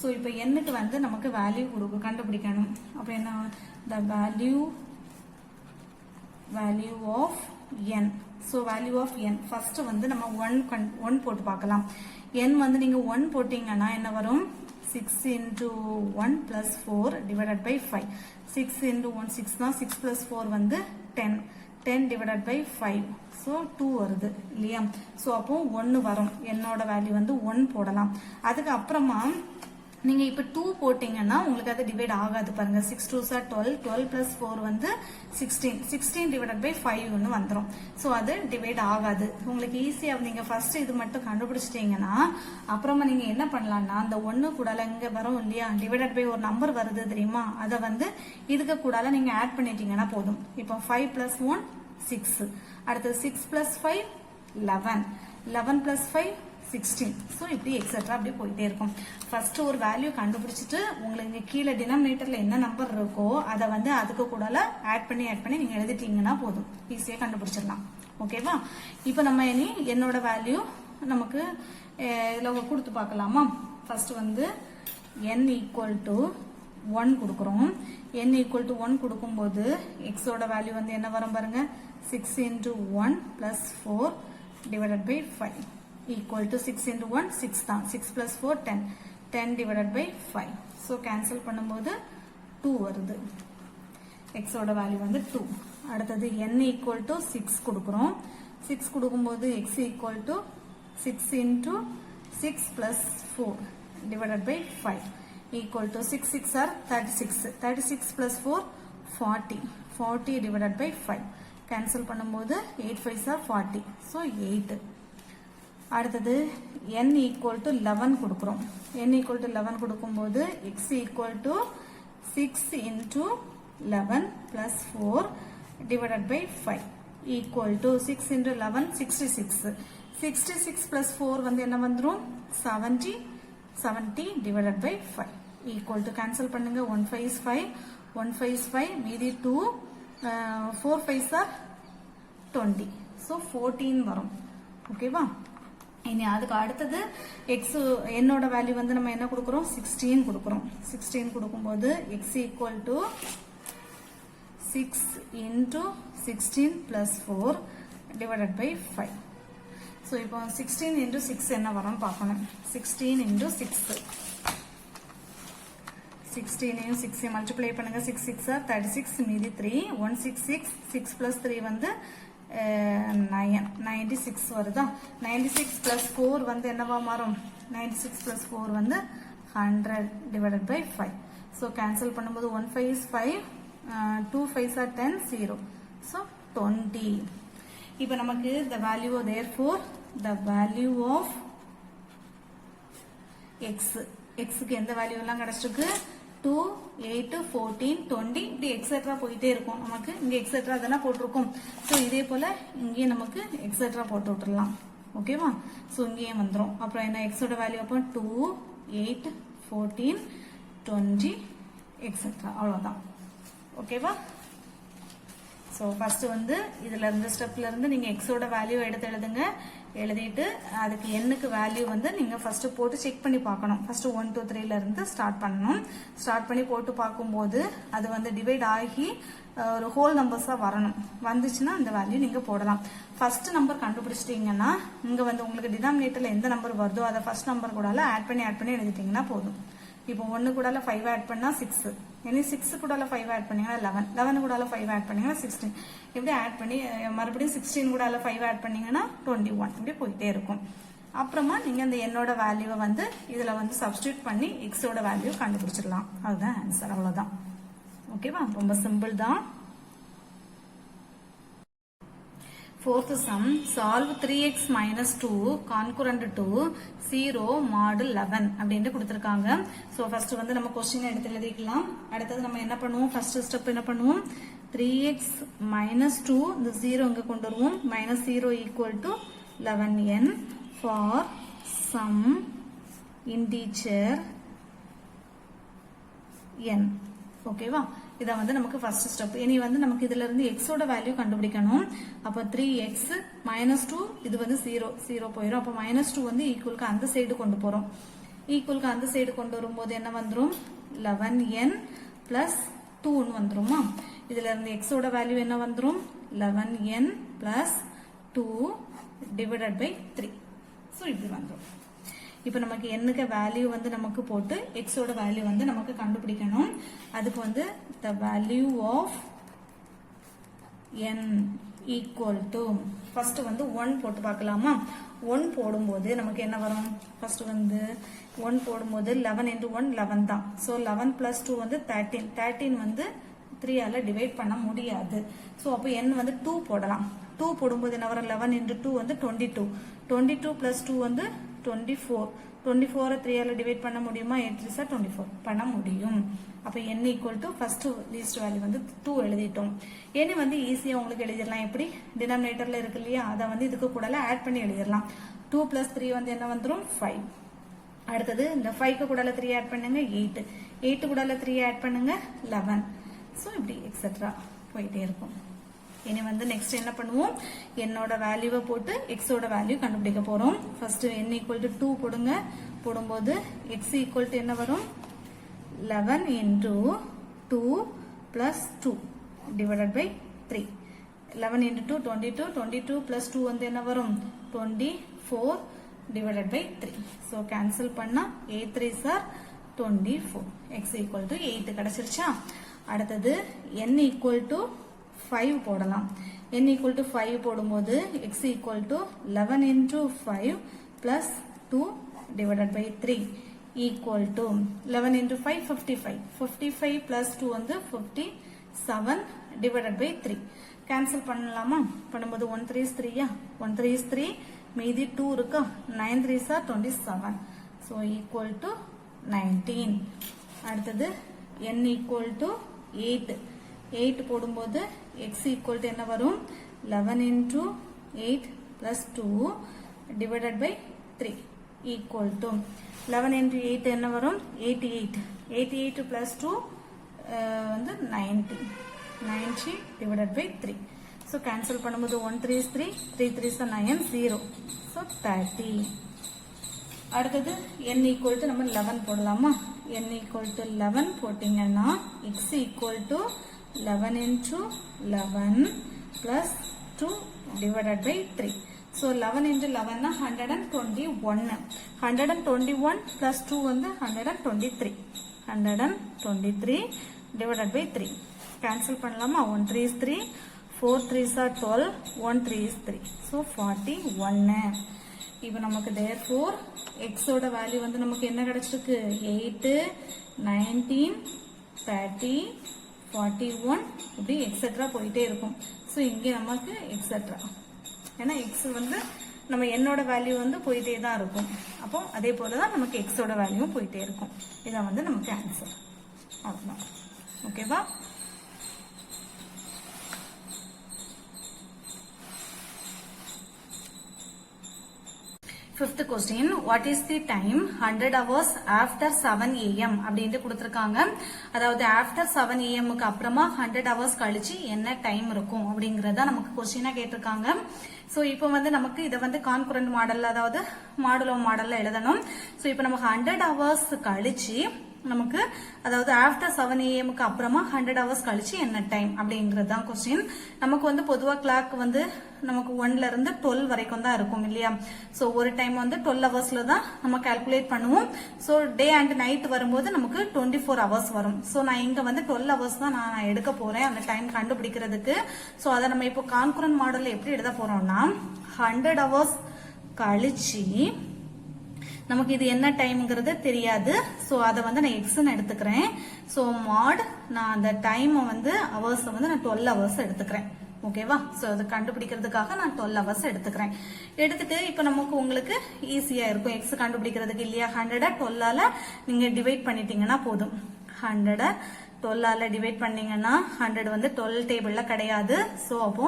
ஸோ இப்போ என்னுக்கு வந்து நமக்கு வேல்யூ கண்டுபிடிக்கணும். அப்போ என்ன? the value of n. So value of n first வந்து நம்ம 1 போட்டு பார்க்கலாம். n வந்து நீங்க 1 போட்டீங்கன்னா என்ன வரும்? 6 into 1 plus 4 divided by 5. 6 into 1 6 தான். 6 plus 4 வந்து 10. 10 divided by 5. So 2 வருது இல்லையா? ஸோ அப்போ 1 வரும். என்னோட வேல்யூ வந்து 1 போடலாம். அதுக்கு அப்புறமா நீங்க இப்ப 2 போட்டீங்கன்னா உங்களுக்கு அது டிவைட் ஆகாது பாருங்க. 6 2s are 12. 12 plus 4 வந்து 16. 16 divided by 5 ன்னு வந்துரும். ஸோ அது டிவைட் ஆகாது. உங்களுக்கு ஈஸியா நீங்க ஃபர்ஸ்ட் இது மட்டும் கண்டுபிடிச்சிட்டீங்கன்னா அப்புறமா நீங்க என்ன பண்ணலாம்னா அந்த 1 கூடால இங்க வரும் இல்லையா? டிவைடட் பை ஒரு நம்பர் வருது தெரியுமா? அதை வந்து இதுக்கு கூடால நீங்க ஆட் பண்ணிட்டீங்கன்னா போதும். இப்போ 5 plus 1 6. அடுத்து 6 plus 5 11. 11 plus 5 16. ஸோ இப்படி எக்ஸெட்ரா அப்படியே போயிட்டே இருக்கும். ஃபர்ஸ்ட் ஒரு வேல்யூ கண்டுபிடிச்சிட்டு உங்களுக்கு கீழே டினாமினேட்டர்ல என்ன நம்பர் இருக்கோ அதை வந்து அதுக்கு கூடால ஆட் பண்ணி நீங்க எழுதிட்டீங்கன்னா போதும். ஈஸியா கண்டுபிடிச்சிடலாம். ஓகேவா? இப்போ நம்ம இனி என்னோட வேல்யூ நமக்கு இதுல கொடுத்து பார்க்கலாமா? ஃபர்ஸ்ட் வந்து n ஈக்குவல் டு 1 கொடுக்குறோம். n ஈக்குவல் டு 1 கொடுக்கும்போது எக்ஸோட வேல்யூ வந்து என்ன வரும் பாருங்க? 6 into 1 plus 4 divided by 5 equal to 6 into 1 6 தான். 6 plus 4 10. 10 divided by 5. So cancel பண்ணும்போது 2 வருது. x ஓட வேல்யூ வந்து 2. அடுத்தது n equal to 6 கொடுக்கிறோம். 6 கொடுக்கும்போது x equal to 6 into 6 plus 4 divided by 5 equal to 6 6 are 36. 36 plus 4 40. 40 divided by 5. cancel பண்ணும்போது 8 5s are 40. So 8. அடுத்தது n equal to 11 கொடுக்கிறோம். n equal to 11 கொடுக்கும்போது x equal to 6 into 11 plus 4 divided by 5 equal to 6 into 11 66. 66 plus 4 வந்து என்ன வந்துரும்? 70. 70 divided by 5 equal to cancel பண்ணுங்க. 1 5 is 5. 1 5 is 5. மீதி 2. 4 5s are 20. So 14 வரும். ஓகேவா? இனி அதுக்கு அடுத்தது எக்ஸ் என்னோட வேல்யூ வந்து நம்ம என்ன கொடுக்குறோம்? 16 கொடுக்குறோம். 16 கொடுக்கும்போது x equal to 6 into 16 plus 4 divided by 5. So இப்போ 16 into 6 என்ன வரும் பார்க்கணும். 16 into 6. 16 6 மல்டிப்ளை பண்ணுங்க. 6 6 are 36. மீதி 3. 166. 6 plus 3 வந்து 96 வருதா? 96 plus 4 வந்து என்னவா மாறும்? 96 plus 4 வந்து 100 divided by 5. So cancel பண்ணும்போது 1 5 is 5. 2 5s are 10. 0. So 20. இப்போ நமக்கு the value therefore the value of x க்கு எந்த வேல்யூ எல்லாம் கிடைச்சிருக்கு? 2 8 14 20 இப்படி எக்ஸெட்ரா போயிட்டே இருக்கும். நமக்கு இங்க எக்ஸெட்ரா தான போட்டுருக்கும். சோ இதே போல இங்கே நமக்கு எக்ஸெட்ரா போட்டு விட்டுறலாம். ஓகேவா? சோ இங்கேயே வந்துரும். அப்புறம் என்ன x ஓட வேல்யூ அப்ப 2 8 14 20 எக்ஸெட்ரா அவ்வளவுதான். ஓகேவா? சோ ஃபர்ஸ்ட் வந்து இதுல இருந்து ஸ்டெப்ல இருந்து நீங்க x ஓட வேல்யூ எடுத்து எழுதுங்க. எழுதிட்டு அதுக்கு என்னுக்கு வேல்யூ வந்து நீங்க ஃபர்ஸ்ட் போட்டு செக் பண்ணி பார்க்கணும். ஃபர்ஸ்ட் 1 2 3ல இருந்து ஸ்டார்ட் பண்ணணும். ஸ்டார்ட் பண்ணி போட்டு பார்க்கும்போது அது வந்து டிவைட் ஆகி ஒரு ஹோல் நம்பர்ஸா வரணும். வந்துச்சுன்னா அந்த வேல்யூ நீங்க போடலாம். ஃபர்ஸ்ட் நம்பர் கண்டுபிடிச்சிட்டீங்கன்னா இங்க வந்து உங்களுக்கு டினாமினேட்டர்ல எந்த நம்பர் வருதோ அதை ஃபர்ஸ்ட் நம்பர் கூட ஆட் பண்ணி எழுதிட்டீங்கன்னா போதும். இப்போ 1 கூட 5 ஆட் பண்ணா 6, இனி 6 கூட 5 ஆட் பண்ணீங்கன்னா 11, 11 கூட 5 ஆட் பண்ணீங்கன்னா 16, இப்படி ஆட் பண்ணி மறுபடியும் 16 கூட 5 ஆட் பண்ணீங்கன்னா 21, இப்படி போயிட்டே இருக்கும். அப்புறமா நீங்க இந்த என்னோட வேல்யூவை வந்து இதுல வந்து சப்ஸ்டியூட் பண்ணி எக்ஸோட வேல்யூ கண்டுபிடிச்சிடலாம். அதுதான் ஆன்சர், அவ்வளவுதான். ஓகேவா, ரொம்ப சிம்பிள் தான். Fourth sum, solve 3x minus 2 concurrent to 0 mod 11 அப்படின்ட்டு கொடுத்திருக்காங்க. So first வந்து நம்ம கொஸ்டின் எடுத்து எழுதிக்கலாம். அடுத்தது நம்ம என்ன பண்ணுவோம், first step என்ன பண்ணுவோம், 3x minus 2 இந்த 0 இங்க கொண்டு வருவோம், minus 0 equal to 11n for some integer n. ஓகேவா, இத வந்து நமக்கு ஃபர்ஸ்ட் ஸ்டெப். இனி வந்து நமக்கு இதுல இருந்து x ஓட வேல்யூ கண்டுபிடிக்கணும். அப்ப 3x - 2 இது வந்து 0 0 போயிடும். அப்ப -2 வந்து ஈக்குவலுக்கு அந்த சைடு கொண்டு போறோம். ஈக்குவலுக்கு அந்த சைடு கொண்டு வரும்போது என்ன வந்துரும், 11n plus 2 ன்னு வந்துருமா. இதுல இருந்து x ஓட வேல்யூ என்ன வந்துரும், 11n plus 2 divided by 3. So இப்படி வந்துரும். இப்போ நமக்கு n வேல்யூ வந்து நமக்கு போட்டு x ஓட வேல்யூ வந்து நமக்கு கண்டுபிடிக்கணும். அதுக்கு வந்து the value of n equal to first வந்து 1 போட்டு பார்க்கலாமா. 1 போடும்போது நமக்கு என்ன வரும், first வந்து 1 போடும்போது 11 into 1 11 தான். so 11 plus 2 வந்து 13. 13 வந்து 3 ஆல டிவைட் பண்ண முடியாது. சோ அப்போ n வந்து 2 போடலாம். 2 போடும்போது என்ன வரும், 11 into 2 வந்து 22. 22 plus 2 வந்து 24. 24 3 ஆல டிவைட் பண்ண முடியுமா, 8 3 is 24 பண்ண முடியும். அப்ப n equal to first least value வந்து 2 எழுதிட்டோம். n வந்து ஈஸியா உங்களுக்கு எழுதிடலாம். எப்படி, டினாமினேட்டர்ல இருக்கு இல்லையா, அதை வந்து இதுக்கு கூட ஆட் பண்ணி எழுதிடலாம். 2 plus 3 வந்து என்ன வந்துரும், 5. அடுத்தது இந்த 5 கூட 3 ஆட் பண்ணுங்க 8, 8 கூட 3 ஆட் பண்ணுங்க 11. சோ இப்படி எக்ஸெட்ரா போயிட்டே இருக்கும். இனி வந்து நெக்ஸ்ட் என்ன பண்ணுவோம், என்னோட வேல்யூவை போட்டு x ஓட வேல்யூ கண்டுபிடிக்க போறோம். ஃபர்ஸ்ட் n equal to 2 போடுங்க. போடும்போது x equal to என்ன வரும், 11 into 2 plus 2 divided by 3. 11 into 2 22, 22 plus 2 வந்து என்ன வரும், 24 divided by 3. so cancel பண்ணா 8 3s are 24. x equal to 8 கிடைச்சிருச்சா. அடுத்தது n equal to 5 போடலாம். n equal to 5 போடும்போது x equal to 11 into 5 plus 2 divided by 3 equal to 11 into 5 55. 55 plus 2 வந்து 57 divided by 3. Cancel பண்ணலாமா. பண்ணும்போது 1 3 is 3 1 3 is 3, மீதி 2 இருக்கா, 9 3s are 27. so equal to 19. அடுத்தது n equal to 8. 8 போடும்போது x equal to என்ன வரும், 11 into 8 plus 2 divided by 3 equal to 11 into 8 என்ன வரும், 88. 88 plus 2 வந்து 90. 90 divided by 3. so cancel பண்ணும்போது 1 3 is 3, 3 3 is 9, 0. so 30. அடுத்தது n equal to நம்ம 11 போடலாமா. n equal to 11 போட்டீங்கன்னா x equal to 11 into 11 plus 2 divided by 3. so 11 into 11 na 121. 121 plus 2 வந்து 123. 123 divided by 3. cancel பண்ணலாமா. 1 3 is 3, 4 3s are 12, 1 3 is 3. so 41. இப்போ நமக்கு therefore x ஓட வேல்யூ வந்து நமக்கு என்ன கிடைச்சிருக்கு, 8 19 30 41 இப்படி எக்ஸெட்ரா போயிட்டே இருக்கும். சோ இங்க நமக்கு எக்ஸெட்ரா, ஏன்னா x வந்து நம்ம என்னோட வேல்யூ வந்து போயிட்டே தான் இருக்கும். அப்போ அதே போலதான் நமக்கு x ஓட வேல்யூ போயிட்டே இருக்கும். இதான் வந்து நமக்கு ஆன்சர். அவ்வளவுதான். ஓகேவா. Fifth question, what is the time 100 hours after 7 am அப்படின்ட்டு கொடுத்திருக்காங்க. அதாவது after 7 am க்கு அப்புறமா 100 hours கழிச்சு என்ன டைம் இருக்கும் அப்படிங்கறத நமக்கு क्वेश्चन கேட்டிருக்காங்க. சோ இப்போ வந்து நமக்கு இத வந்து கான்கரண்ட் மாடல்ல, அதாவது மாடுலோ மாடல்ல எழுதணும். சோ இப்போ நமக்கு 100 hours கழிச்சு நமக்கு அதாவது ஆஃப்டர் 7 AM அப்புறமா 100 hours கழிச்சு என்ன டைம் அப்படிங்கிறது தான் கொஸ்டின். நமக்கு வந்து பொதுவா கிளாக் வந்து நமக்கு 1ல இருந்து 12 வரைக்கும் தான் இருக்கும் இல்லையா. சோ ஒரு டைம் வந்து 12 ஹவர்ஸ்ல தான் நம்ம கால்குலேட் பண்ணுவோம். சோ டே அண்ட் நைட் வரும்போது நமக்கு 24 hours வரும். சோ நான் இங்க வந்து 12 hours தான் நான் எடுக்க போறேன் அந்த டைம் கண்டுபிடிக்கிறதுக்கு. சோ அதை நம்ம இப்போ கான்கரண்ட் மாடல்ல எப்படி எழுத போறோம்னா 100 hours கழிச்சு நமக்கு இது என்ன டைம்ங்கிறது தெரியாது. சோ அதை வந்து நான் எக்ஸ்ன்னு எடுத்துக்கிறேன். சோ மாட் நான் அந்த டைம் வந்து ஹவர்ஸ் வந்து நான் 12 hours எடுத்துக்கிறேன். ஓகேவா. சோ அதை கண்டுபிடிக்கிறதுக்காக நான் 12 hours எடுத்துக்கிறேன். எடுத்துட்டு இப்ப நமக்கு உங்களுக்கு ஈஸியா இருக்கும் எக்ஸ் கண்டுபிடிக்கிறதுக்கு இல்லையா. 100 12ஆல நீங்க டிவைட் பண்ணிட்டீங்கன்னா போதும். 100 12ஆல டிவைட் பண்ணீங்கன்னா 100 வந்து 12 டேபிள்ல கிடையாது. சோ அப்போ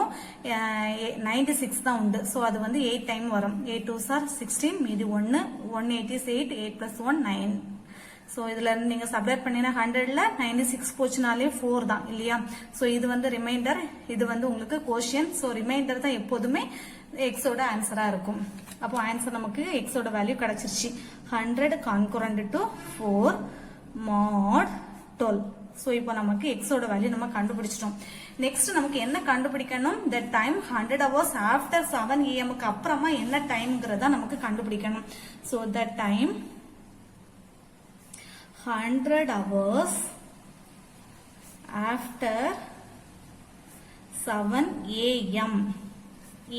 96 தான் உண்டு. சோ அது வந்து 8 டைம் வரும். 8 2s are 16 மீதி 1 180 is 8 8 plus 1 9. சோ இதுல இருந்து நீங்க சப்ட்ராக்ட் பண்ணீங்கன்னா 100ல 96 போச்சுனாலே 4 தான் இல்லையா. சோ இது வந்து ரிமைண்டர், இது வந்து உங்களுக்கு கோஷியன்ட். சோ ரிமைண்டர் தான் எப்போதுமே எக்ஸோட ஆன்சரா இருக்கும். அப்போ ஆன்சர் நமக்கு எக்ஸோட வேல்யூ கிடைச்சிருச்சு. 100 concurrent to 4 mod 12. சோ இப்போ நமக்கு எக்ஸோட வேல்யூ நம்ம கண்டுபிடிச்சிட்டோம். நெக்ஸ்ட் நமக்கு என்ன கண்டுபிடிக்கணும், the time 100 hours after 7 AM அப்புறமா என்ன டைம்ங்கிறத நமக்கு கண்டுபிடிக்கணும். So the time 100 hours after 7 AM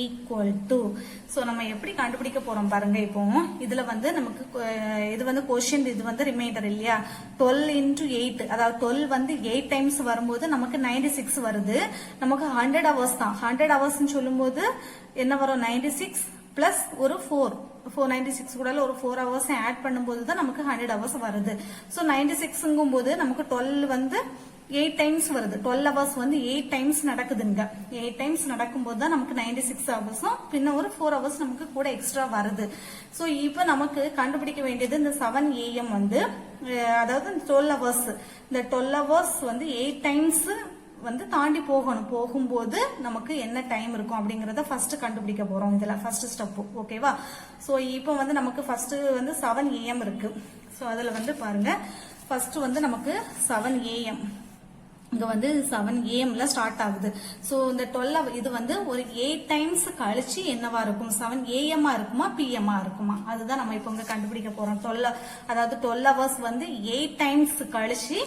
equal to. So நம்ம எப்படி கண்டுபிடிக்க போறோம் பாருங்க. இப்போ இதுல வந்து நமக்கு இது வந்து கோஷியன்ட், இது வந்து ரிமைண்டர் இல்லையா. 12 into 8 அதாவது 12 வந்து 8 டைம்ஸ் வரும்போது நமக்கு 96 வருது. நமக்கு 100 hours தான். 100 hours சொல்லும்போது என்ன வரும், 96 பிளஸ் ஒரு 496 கூட ஒரு 4 hours ஆட் பண்ணும்போது தான் நமக்கு 100 hours வருது. சோ 96ங்கும் போது நமக்கு 12 வந்து 8 டைம்ஸ் வருது. 12 hours வந்து 8 டைம்ஸ் நடக்குதுங்க. 8 டைம்ஸ் நடக்கும்போது தான் நமக்கு 96 ஹவர்ஸும் பின்ன ஒரு 4 hours நமக்கு கூட எக்ஸ்ட்ரா வருது. சோ இப்போ நமக்கு கண்டுபிடிக்க வேண்டியது இந்த 7 AM வந்து அதாவது 12 hours. இந்த 12 hours வந்து 8 டைம்ஸ் வந்து தாண்டி போகும்போது நமக்கு என்ன டைம் இருக்கும் அப்படிங்கறத ஃபர்ஸ்ட் கண்டுபிடிக்க போறோம். இதுல ஃபர்ஸ்ட் ஸ்டெப். ஓகேவா. சோ இப்போ வந்து நமக்கு ஃபர்ஸ்ட் வந்து 7 AM இருக்கு. சோ அதுல வந்து பாருங்க ஃபர்ஸ்ட் வந்து நமக்கு 7 AM இங்க வந்து 7 AMல ஸ்டார்ட் ஆகுது. சோ இந்த 12 இது வந்து ஒரு 8 டைம்ஸ் கழிச்சு என்னவா இருக்கும், 7 AM இருக்குமா PM இருக்குமா, அதுதான் நம்ம இப்போ இங்க கண்டுபிடிக்க போறோம். 12 அதாவது 12 hours வந்து 8 டைம்ஸ் கழிச்சு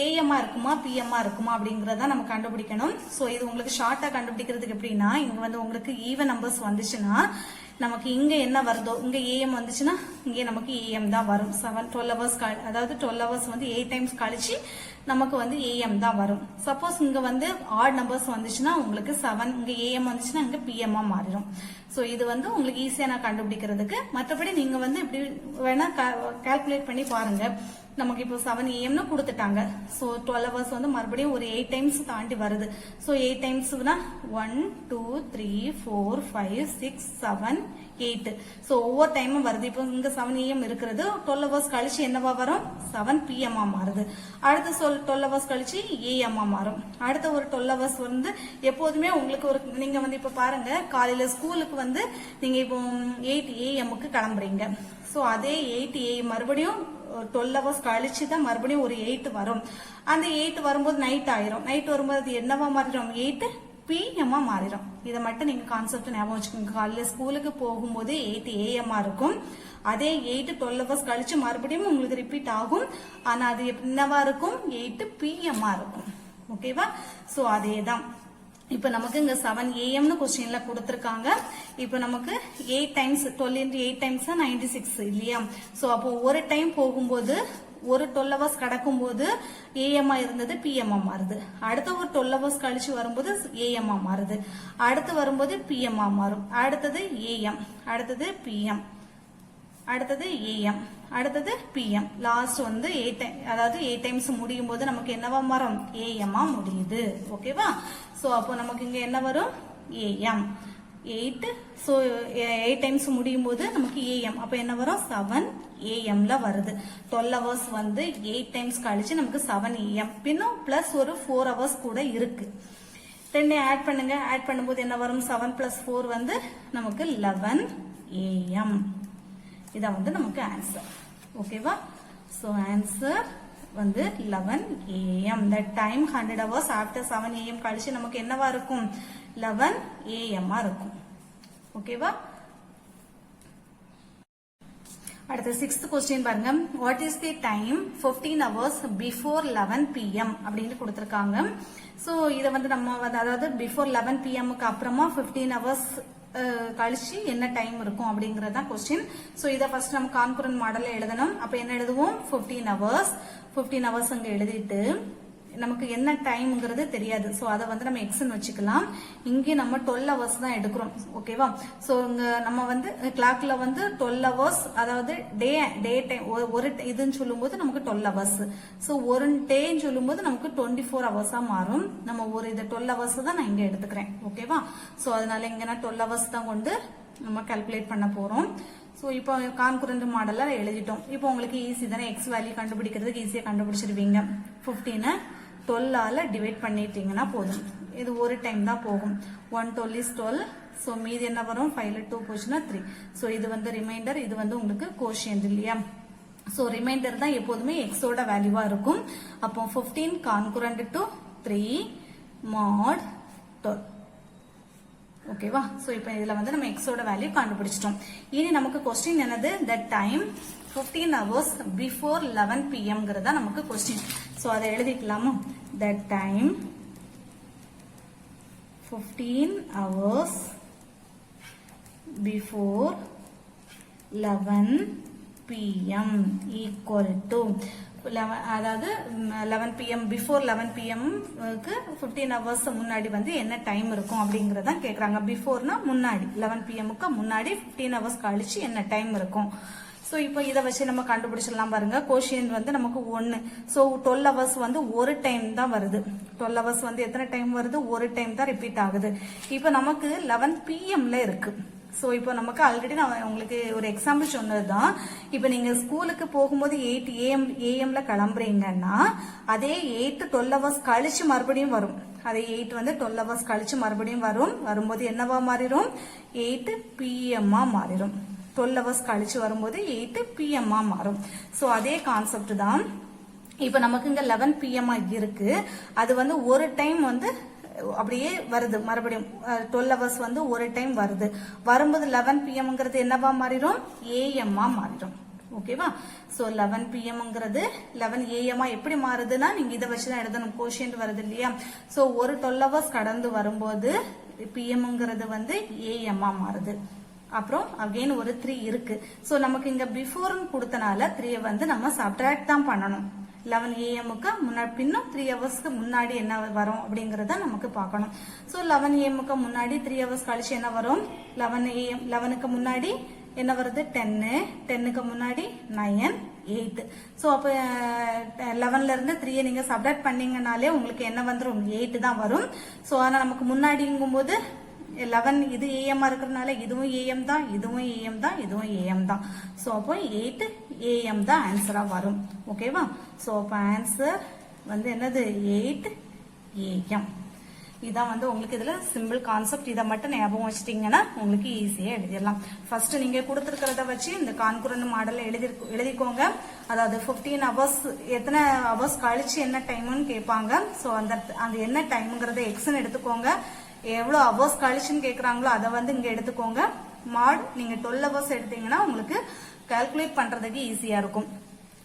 AM இருக்குமா PM இருக்குமா அப்படிங்கறத நம்ம கண்டுபிடிக்கணும். சோ இது உங்களுக்கு ஷார்ட்டா கண்டுபிடிக்கிறதுக்கு எப்படின்னா, இங்க வந்து உங்களுக்கு ஈவன் நம்பர்ஸ் வந்துச்சுன்னா நமக்கு இங்க என்ன வருதோ, இங்க AM வந்துச்சுன்னா இங்க நமக்கு AM தான் வரும். 12 hours அதாவது 12 hours வந்து 8 டைம்ஸ் கழிச்சு நமக்கு வந்து AM தான் வரும். சப்போஸ் இங்க வந்து ஆட் நம்பர்ஸ் வந்துச்சுன்னா உங்களுக்கு 7 இங்க AM வந்துச்சுன்னா இங்க PM மாறிடும். சோ இது வந்து உங்களுக்கு ஈஸியா நான் கண்டுபிடிக்கிறதுக்கு. மற்றபடி நீங்க வந்து இப்படி வேணா கால்குலேட் பண்ணி பாருங்க. நமக்கு இப்போ 7 AM கொடுத்துட்டாங்க. சோ 12 hours வந்து மறுபடியும் ஒரு 8 டைம்ஸ் தாண்டி வருது. சோ 8 டைம்ஸ்னா 1 2 3 4 5 6 7 8. சோ ஒவ்வொரு டைமும் வருது. இப்போ இங்க 7 AM இருக்கிறது 12 hours கழிச்சு என்னவா வரும், 7 PM மாறுது. அடுத்த 12 hours கழிச்சு AM மாறும். அடுத்த ஒரு 12 hours வந்து எப்போதுமே உங்களுக்கு ஒரு நீங்க வந்து இப்ப பாருங்க காலையில ஸ்கூலுக்கு வந்து நீங்க இப்போ 8 AM கிளம்புறீங்க. சோ அதே 8 AM மறுபடியும் 12 hours கழிச்சு தான் மறுபடியும் ஒரு 8 வரும். அந்த 8 வரும்போது நைட் ஆயிரும். நைட் வரும்போது அது என்னவா மாறிடும், 8 PM மாறிடும். இதை மட்டும் நீங்க கான்செப்ட் ஞாபகம் வச்சுக்கோங்க. காலையில ஸ்கூலுக்கு போகும்போது 8 AM இருக்கும். அதே 8 12 hours கழிச்சு மறுபடியும் உங்களுக்கு ரிப்பீட் ஆகும். ஆனா அது என்னவா இருக்கும், 8 PM இருக்கும். ஓகேவா. சோ அதேதான் இப்ப நமக்கு இங்க 7 AM கொஸ்டின்ல கொடுத்திருக்காங்க. இப்ப நமக்கு 8 டைம்ஸ் 12 into 8 டைம்ஸ் 96 இல்லையா. சோ அப்போ ஒரு டைம் போகும்போது ஒரு 12 hours கடக்கும் போது AM இருந்தது PM மாறுது. அடுத்த ஒரு 12 hours கழிச்சு வரும்போது AM மாறுது. அடுத்து வரும்போது PM மாறும். அடுத்தது AM, அடுத்தது PM, அடுத்தது AM, அடுத்தது PM. லாஸ்ட் வந்து 8 டைம்ஸ் முடியும் போது நமக்கு என்னவா மாறும், AM முடியுது. ஓகேவா. சோ அப்போ நமக்கு இங்க என்ன வரும், AM 8. சோ 8 டைம்ஸ் முடியும் போது நமக்கு AM அப்ப என்ன வரும், 7 AMல வருது. 12 hours வந்து 8 டைம்ஸ் கழிச்சு நமக்கு 7 AM பின்னும் பிளஸ் ஒரு 4 hours கூட இருக்கு. ரெண்டே ஆட் பண்ணுங்க. ஆட் பண்ணும்போது என்ன வரும், 7 plus 4 வந்து நமக்கு 11 AM. இதான் வந்து நமக்கு ஆன்சர். ஓகேவா. சோ ஆன்சர் வந்து 11 AM. The time 100 hours after 7 AM கழிச்சு நமக்கு என்னவா இருக்கும் 11 AM இருக்கும். ஓகேவா? அடுத்த 6th கொஸ்டின் பாருங்க. What is the time 15 hours before 11 PM அப்படின்னு கொடுத்திருக்காங்க. சோ இத வந்து நம்ம அதாவது பிஃபோர் 11 PMக்கு அப்புறமா 15 hours கழிச்சு என்ன டைம் இருக்கும் அப்படிங்கறத கொஸ்டின். சோ இத ஃபர்ஸ்ட் நம்ம கான்கரண்ட் மாடல்ல எழுதணும். அப்ப என்ன எழுதுவோம் 15 hours அங்க எழுதிட்டு நமக்கு என்ன டைம்ங்கிறது தெரியாது. சோ அத வந்து நம்ம எக்ஸ்னு வச்சுக்கலாம். இங்க நம்ம 12 hours தான் எடுக்கிறோம். ஓகேவா? சோ இங்க நம்ம வந்து கிளாக்ல வந்து 12 hours அதாவது டே டைம் ஒரு இதுன்னு சொல்லும்போது நமக்கு 12 hours. சோ ஒரு டேன்னு சொல்லும்போது நமக்கு 24 hours மாறும். நம்ம ஒரு இது 12 hours தான் நான் இங்க எடுத்துக்கிறேன். ஓகேவா? சோ அதனால இங்க நான் 12 hours தான் கொண்டு நம்ம கால்குலேட் பண்ண போறோம். சோ இப்போ கான்கரண்ட் மாடல்ல எழுதிட்டோம். இப்போ உங்களுக்கு ஈஸி தானே, எக்ஸ் வேல்யூ கண்டுபிடிக்கிறதுக்கு ஈஸியா கண்டுபிடிச்சிருவீங்க. 15 12ஆல டிவைட் பண்ணிட்டீங்கன்னா போதும். இது ஒரு டைம் தான் போகும். 1 12 is 12. சோ மீதி என்ன வரும் 5ல 2 போச்சுன்னா 3. சோ இது வந்து ரிமைண்டர், இது வந்து உங்களுக்கு கோஷியன்ட் இல்லையா? சோ ரிமைண்டர் தான் எப்போதுமே எக்ஸோட வேல்யூவா இருக்கும். அப்போ 15 கான்கரண்ட் டு 3 mod 12. ஓகேவா? சோ இப்போ இதுல வந்து நம்ம எக்ஸோட வேல்யூ கண்டுபிடிச்சிட்டோம். இனி நமக்கு கொஸ்டின் என்னது the time 15 hours before 11 PM ங்கறத நமக்கு கொஸ்டின். சோ அதை எழுதிக்கலாமா? the time 15 hours before 11 PM equal to அதாவது 11 PM பிஃபோர் 11 PM க்கு 15 hours முன்னாடி வந்து என்ன டைம் இருக்கும் அப்படிங்கறத கேக்குறாங்க. பிஃபோர்னா முன்னாடி 11 PM க்கு முன்னாடி 15 hours கழிச்சு என்ன டைம் இருக்கும். சோ இப்போ இத வச்சு நம்ம கண்டுபிடிச்சிடலாம் பாருங்க. கோஷியன்ட் வந்து நமக்கு 1. சோ 12 hours வந்து ஒரு டைம் தான் வருது. 12 hours வந்து எத்தனை டைம் வருது? ஒரு டைம் தான் ரிப்பீட் ஆகுது. இப்போ நமக்கு 11 PMல இருக்கு. சோ இப்போ நமக்கு ஆல்ரெடி நான் உங்களுக்கு ஒரு எக்ஸாம்பிள் சொன்னதுதான். இப்போ நீங்க ஸ்கூலுக்கு போகும்போது 8 AM கிளம்புறீங்கன்னா அதே 8 12 hours கழிச்சு மறுபடியும் வரும். அதே 8 வந்து 12 hours கழிச்சு மறுபடியும் வரும். வரும்போது என்னவா மாறிடும்? 8 PM மாறிடும். 12 hours கழிச்சு வரும்போது 8 PM மாறும். சோ அதே கான்செப்ட் தான். இப்ப நமக்கு இங்க 11 PM இருக்கு. அது வந்து ஒரு டைம் வந்து அப்படியே வருது. மறுபடியும் 12 hours வந்து ஒரு டைம் வருது. வரும்போது 11 PMங்கிறது என்னவா மாறிடும்? AM மாறிடும். ஓகேவா? சோ 11 PMங்கிறது 11 AM எப்படி மாறுதுன்னா நீங்க இதை வச்சுதான் எழுதணும். கோஷியன்ட் வருது இல்லையா? சோ ஒரு 12 hours கடந்து வரும்போது PMங்கிறது வந்து AM மாறுது. அப்புறம் அகைன் ஒரு 3 இருக்கு. சோ நமக்கு இங்க பிஃபோர்னு கொடுத்தனால 3 வந்து நம்ம சப்ட்ராக்ட் தான் பண்ணணும். 11 AM-க்கு முன்னாடி பின்னும் 3 ஹவர்ஸ்க்கு முன்னாடி என்ன வரும் அப்படிங்கறத நமக்கு பார்க்கணும். சோ 11 AM-க்கு முன்னாடி 3 ஹவர்ஸ் கழிச்சு என்ன வரும்? 11 AM 11க்கு முன்னாடி என்ன வருது? 10 10க்கு முன்னாடி 9 8. சோ அப்ப 11ல இருந்து 3 நீங்க சப்ட்ராக்ட் பண்ணீங்கனாலே உங்களுக்கு என்ன வந்துரும்? 8 தான் வரும். சோ ஆனா நமக்கு முன்னாடிங்கும்போது 11 இது AM இருக்கிறதுனால இதுவும் AM தான், இதுவும் AM தான், இதுவும் AM தான். சோ அப்போ 8 AM தான் ஆன்சரா வரும். ஓகேவா? சோ அப்ப ஆன்சர் வந்து என்னது? 8 AM. இதான் வந்து உங்களுக்கு இதுல சிம்பிள் கான்செப்ட். இதை மட்டும் ஞாபகம் வச்சிட்டீங்கன்னா உங்களுக்கு ஈஸியா எழுதிடலாம். ஃபர்ஸ்ட் நீங்க கொடுத்துருக்கிறத வச்சு இந்த கான்கரண்ட் மாடல்ல எழுதிக்கோங்க. அதாவது 15 hours எத்தனை hours கழிச்சு என்ன டைம்னு கேட்பாங்க. சோ அந்த என்ன டைம்ங்கறத எக்ஸ்னு எடுத்துக்கோங்க. எவ்வளவு hours கழிச்சுன்னு கேக்குறாங்களோ அதை வந்து இங்க எடுத்துக்கோங்க. மாட் நீங்க 12 hours எடுத்தீங்கன்னா உங்களுக்கு கால்குலேட் பண்றதுக்கு ஈஸியா இருக்கும்.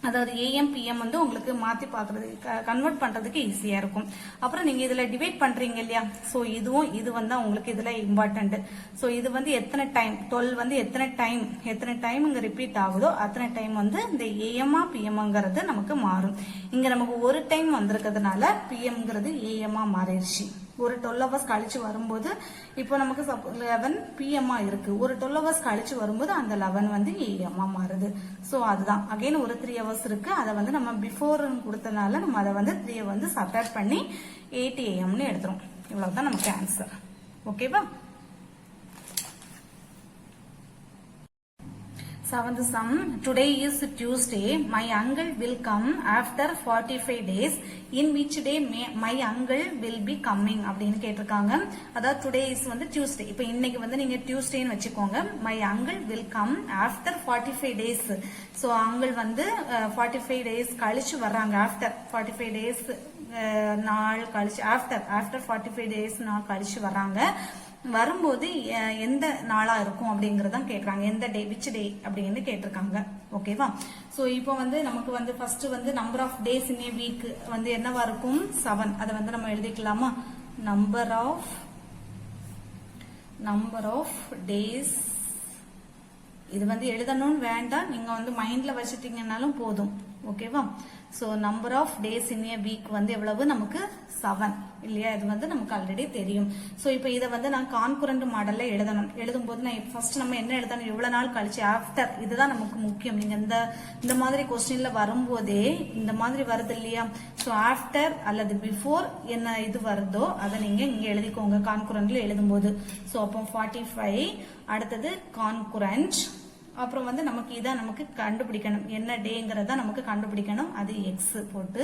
அதாவது AM PM வந்து உங்களுக்கு மாத்தி பாக்குறது கன்வெர்ட் பண்றதுக்கு ஈஸியா இருக்கும். அப்புறம் நீங்க இதுல டிவைட் பண்றீங்க இல்லையா? சோ இதுவும் இது வந்து உங்களுக்கு இதுல இம்பார்ட்டன்ட். சோ இது வந்து எத்தனை டைம் 12 வந்து எத்தனை டைம் இங்க ரிப்பீட் ஆகுதோ அத்தனை டைம் வந்து இந்த AM PMங்கிறது நமக்கு மாறும். இங்க நமக்கு ஒரு டைம் வந்திருக்கிறதுனால PMங்கிறது AM மாறிடுச்சு. ஒரு 12 hours கழிச்சு வரும்போது இப்போ நமக்கு 11 PM இருக்கு. ஒரு 12 hours கழிச்சு வரும்போது அந்த 11 வந்து AM மாறுது. சோ அதுதான் அகைன் ஒரு 3 hours இருக்கு. அதை வந்து நம்ம பிஃபோர் கொடுத்தனால நம்ம அதை வந்து 3 வந்து சப்ட்ராக்ட் பண்ணி 8 AMன்னு எடுத்துரும். இவ்வளவுதான் நமக்கு ஆன்சர். ஓகேவா? Seventh sum. Today is Tuesday. My uncle will come after 45 days. In which day my uncle will be coming அப்படின்னு கேட்டிருக்காங்க. அதாவது today is வந்து Tuesday. இப்போ இன்னைக்கு வந்து நீங்க Tuesdayன்னு வச்சுக்கோங்க. My uncle will come after 45 days. So uncle வந்து 45 days கழிச்சு வர்றாங்க. After 45 days நாள் கழிச்சு after 45 days நாள் கழிச்சு வர்றாங்க. வரும்போது எந்த நாளா இருக்கும் அப்படிங்கறதான் கேக்குறாங்க. எந்த டே விச் டே அப்படின்னு கேட்டிருக்காங்க. ஓகேவா? சோ இப்போ வந்து நமக்கு வந்து ஃபர்ஸ்ட் வந்து number of days in a week வந்து என்னவா இருக்கும்? 7. அதை வந்து நம்ம எழுதிக்கலாமா? Number of days. இது வந்து எழுதணும்னு வேண்டாம், நீங்க வந்து மைண்ட்ல வச்சுட்டீங்கன்னாலும் போதும். ஓகேவா? So number of days in a week வந்து எவ்வளவு? நமக்கு 7 இல்லையா? இது வந்து நமக்கு ஆல்ரெடி தெரியும். சோ இப்போ இதை வந்து நான் கான்குரண்ட் மாடல்ல எழுதும்போது நான் ஃபர்ஸ்ட் நம்ம என்ன எழுதணும்? எவ்வளவு நாள் கழிச்சு, ஆஃப்டர். இதுதான் நமக்கு முக்கியம். நீங்க இந்த மாதிரி கொஸ்டின்ல வரும்போதே இந்த மாதிரி வருது இல்லையா? சோ ஆஃப்டர் அல்லது பிஃபோர் என்ன இது வருதோ அதை நீங்க இங்க எழுதிக்கோங்க கான்குரண்ட்ல எழுதும்போது. சோ அப்போ 45, அடுத்தது கான்குரண்ட், அப்புறம் வந்து நமக்கு இதான் நமக்கு கண்டுபிடிக்கணும். என்ன டேங்கிறத நமக்கு கண்டுபிடிக்கணும். அது எக்ஸ் போட்டு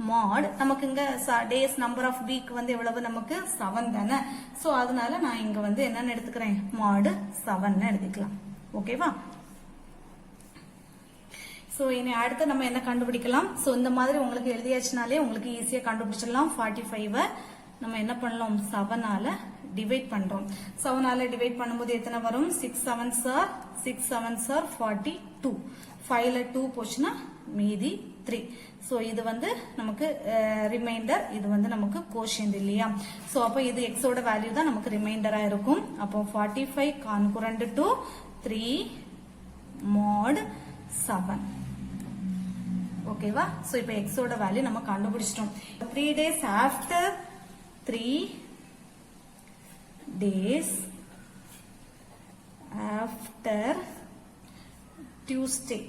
மாட். நமக்கு இங்க டேஸ் நம்பர் ஆஃப் வீக் வந்து எவ்வளவு? நமக்கு 7 தானே. சோ அதனால நான் இங்க வந்து என்னன்னு எடுத்துக்கிறேன்? மாடு 7 எழுதிக்கலாம். ஓகேவா? சோ இனி அடுத்து நம்ம என்ன கண்டுபிடிக்கலாம்? சோ இந்த மாதிரி உங்களுக்கு எழுதியாச்சுனாலே உங்களுக்கு ஈஸியா கண்டுபிடிச்சிடலாம். 45 நம்ம என்ன பண்ணலாம்? 7ஆல டிவைட் பண்றோம். 7ஆல டிவைட் பண்ணும்போது எத்தனை வரும்? 6 7s are 42. 5ல 2 போச்சுன்னா மீதி 3. சோ இது வந்து நமக்கு ரிமைண்டர், இது வந்து நமக்கு கோஷியன்ட் இல்லையா? சோ அப்போ இது எக்ஸ் ஓட வேல்யூ தான் நமக்கு ரிமைண்டரா இருக்கும். அப்போ 45 கான்குரண்ட் டு 3 mod 7. ஓகேவா? சோ இப்போ எக்ஸ் ஓட வேல்யூ நம்ம கண்டுபிடிச்சிட்டோம். 3 days after 3 days after Tuesday.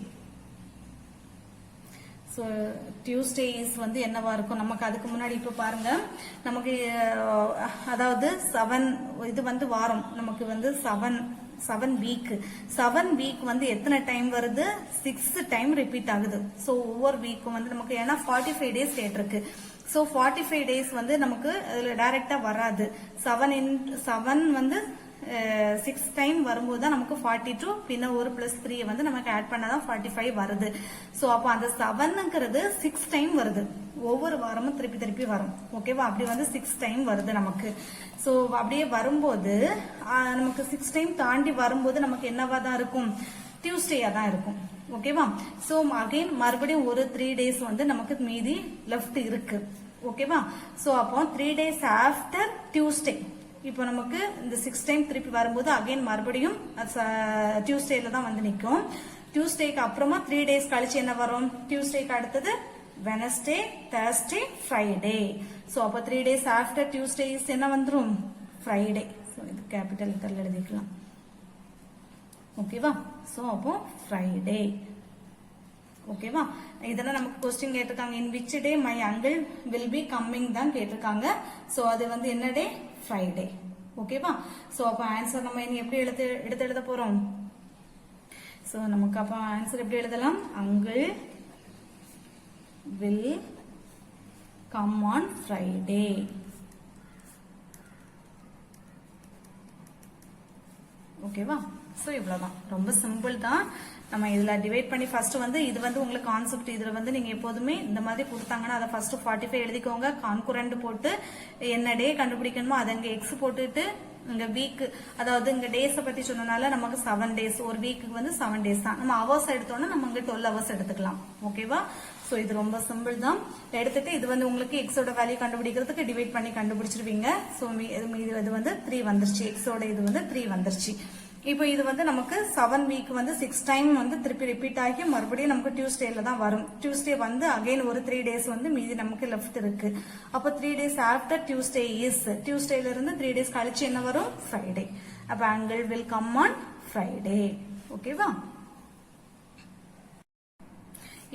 So Tuesday is வந்து என்னவா இருக்கும்? நமக்கு அதுக்கு முன்னாடி இப்ப பாருங்க, நமக்கு அதாவது 7 இது வந்து வாரம், நமக்கு வந்து 7 வீக். 7 வீக் வந்து எத்தனை டைம் வருது? 6 டைம் ரிப்பீட் ஆகுது. சோ ஒவ்வொரு வீக்கும் வந்து நமக்கு ஏன்னா 45 டேஸ் கேட்டிருக்கு. சோ 45 டேஸ் வந்து நமக்கு அதுல டைரக்டா வராது. 7 வந்து 6 டைம் வரும்போது தான் நமக்கு 42, பின்ன ஒரு பிளஸ் 3 வந்து நமக்கு ஆட் பண்ணாதான் 45 வருது. சோ அப்போ அந்த 7ங்கிறது 6 டைம் வருது. ஒவ்வொரு வாரமும் திருப்பி வரும். ஓகேவா? அப்படி வந்து 6 டைம் வருது நமக்கு. சோ அப்படியே வரும்போது நமக்கு 6 டைம் தாண்டி வரும்போது நமக்கு என்னவா தான் இருக்கும்? டியூஸ்டேயா தான் இருக்கும். ஓகேவா? சோ அகைன் மறுபடியும் ஒரு 3 டேஸ் வந்து நமக்கு மீதி லெஃப்ட் இருக்கு. ஓகேவா? சோ அப்போ 3 days ஆஃப்டர் டியூஸ்டே. இப்போ நமக்கு இந்த 6 டைம் திருப்பி வரும்போது அகைன் மறுபடியும் டியூஸ்டேல தான் வந்து நிற்கும். டியூஸ்டேக்கு அப்புறமா 3 days கழிச்சு என்ன வரும்? டியூஸ்டேக்கு அடுத்தது வெனஸ்டே, தேர்ஸ்டே, ஃப்ரைடே. சோ அப்போ 3 days ஆஃப்டர் டியூஸ்டே என்ன வந்துரும்? ஃப்ரைடே. சோ இது கேபிட்டல் லெட்டர்ல எழுதிக்கலாம். ஓகேவா? சோ அப்போ ஃப்ரைடே. ஓகேவா? இதெல்லாம் நமக்கு கொஸ்டின் கேட்டிருக்காங்க. In which day my uncle will be coming தான் கேட்டிருக்காங்க. சோ அது வந்து என்ன டே? ஃப்ரைடே. ஓகேவா? சோ அப்ப ஆன்சர் நம்ம இனி எப்படி எடுத்து எழுத போறோம்? சோ நமக்கு அப்ப ஆன்சர் எப்படி எழுதலாம்? Uncle will come on Friday. ஓகேவா? சோ இவ்வளவுதான், ரொம்ப சிம்பிள் தான். நம்ம இதுல டிவைட் பண்ணி ஃபர்ஸ்ட் வந்து இது வந்து உங்களுக்கு கான்செப்ட். இதுல வந்து நீங்க எப்போதுமே இந்த மாதிரி கொடுத்தாங்கன்னா அதை ஃபர்ஸ்ட் 45 எழுதிக்கோங்க. கான்குரண்ட் போட்டு என்ன டே கண்டுபிடிக்கணுமோ அதை இங்க எக்ஸ் போட்டுட்டு இங்க வீக், அதாவது இங்க டேஸ பத்தி சொன்னனால நமக்கு 7 days, ஒரு வீக்கு வந்து 7 days தான். நம்ம ஹவர்ஸ் எடுத்தோம்னா நம்ம இங்க 12 hours எடுத்துக்கலாம். ஓகேவா? சோ இது ரொம்ப சிம்பிள் தான். எடுத்துட்டு இது வந்து உங்களுக்கு எக்ஸோட வேல்யூ கண்டுபிடிக்கிறதுக்கு டிவைட் பண்ணி கண்டுபிடிச்சிருவீங்க. சோ இது வந்து 3 வந்துருச்சு. எக்ஸோட இது வந்து 3 வந்துருச்சு. இப்போ இது வந்து நமக்கு 7 வீக் வந்து 6 டைம் வந்து திருப்பி ரிப்பீட் ஆகி மறுபடியும் நமக்கு டியூஸ்டேல தான் வரும். டியூஸ்டே வந்து அகைன் ஒரு 3 days வந்து மீதி நமக்கு லெஃப்ட் இருக்கு. அப்போ 3 days ஆஃப்டர் டியூஸ்டே இஸ், டியூஸ்டேல இருந்து 3 days கழிச்சு என்ன வரும்? ஃப்ரைடே. அப்ப uncle will come on Friday. ஓகேவா?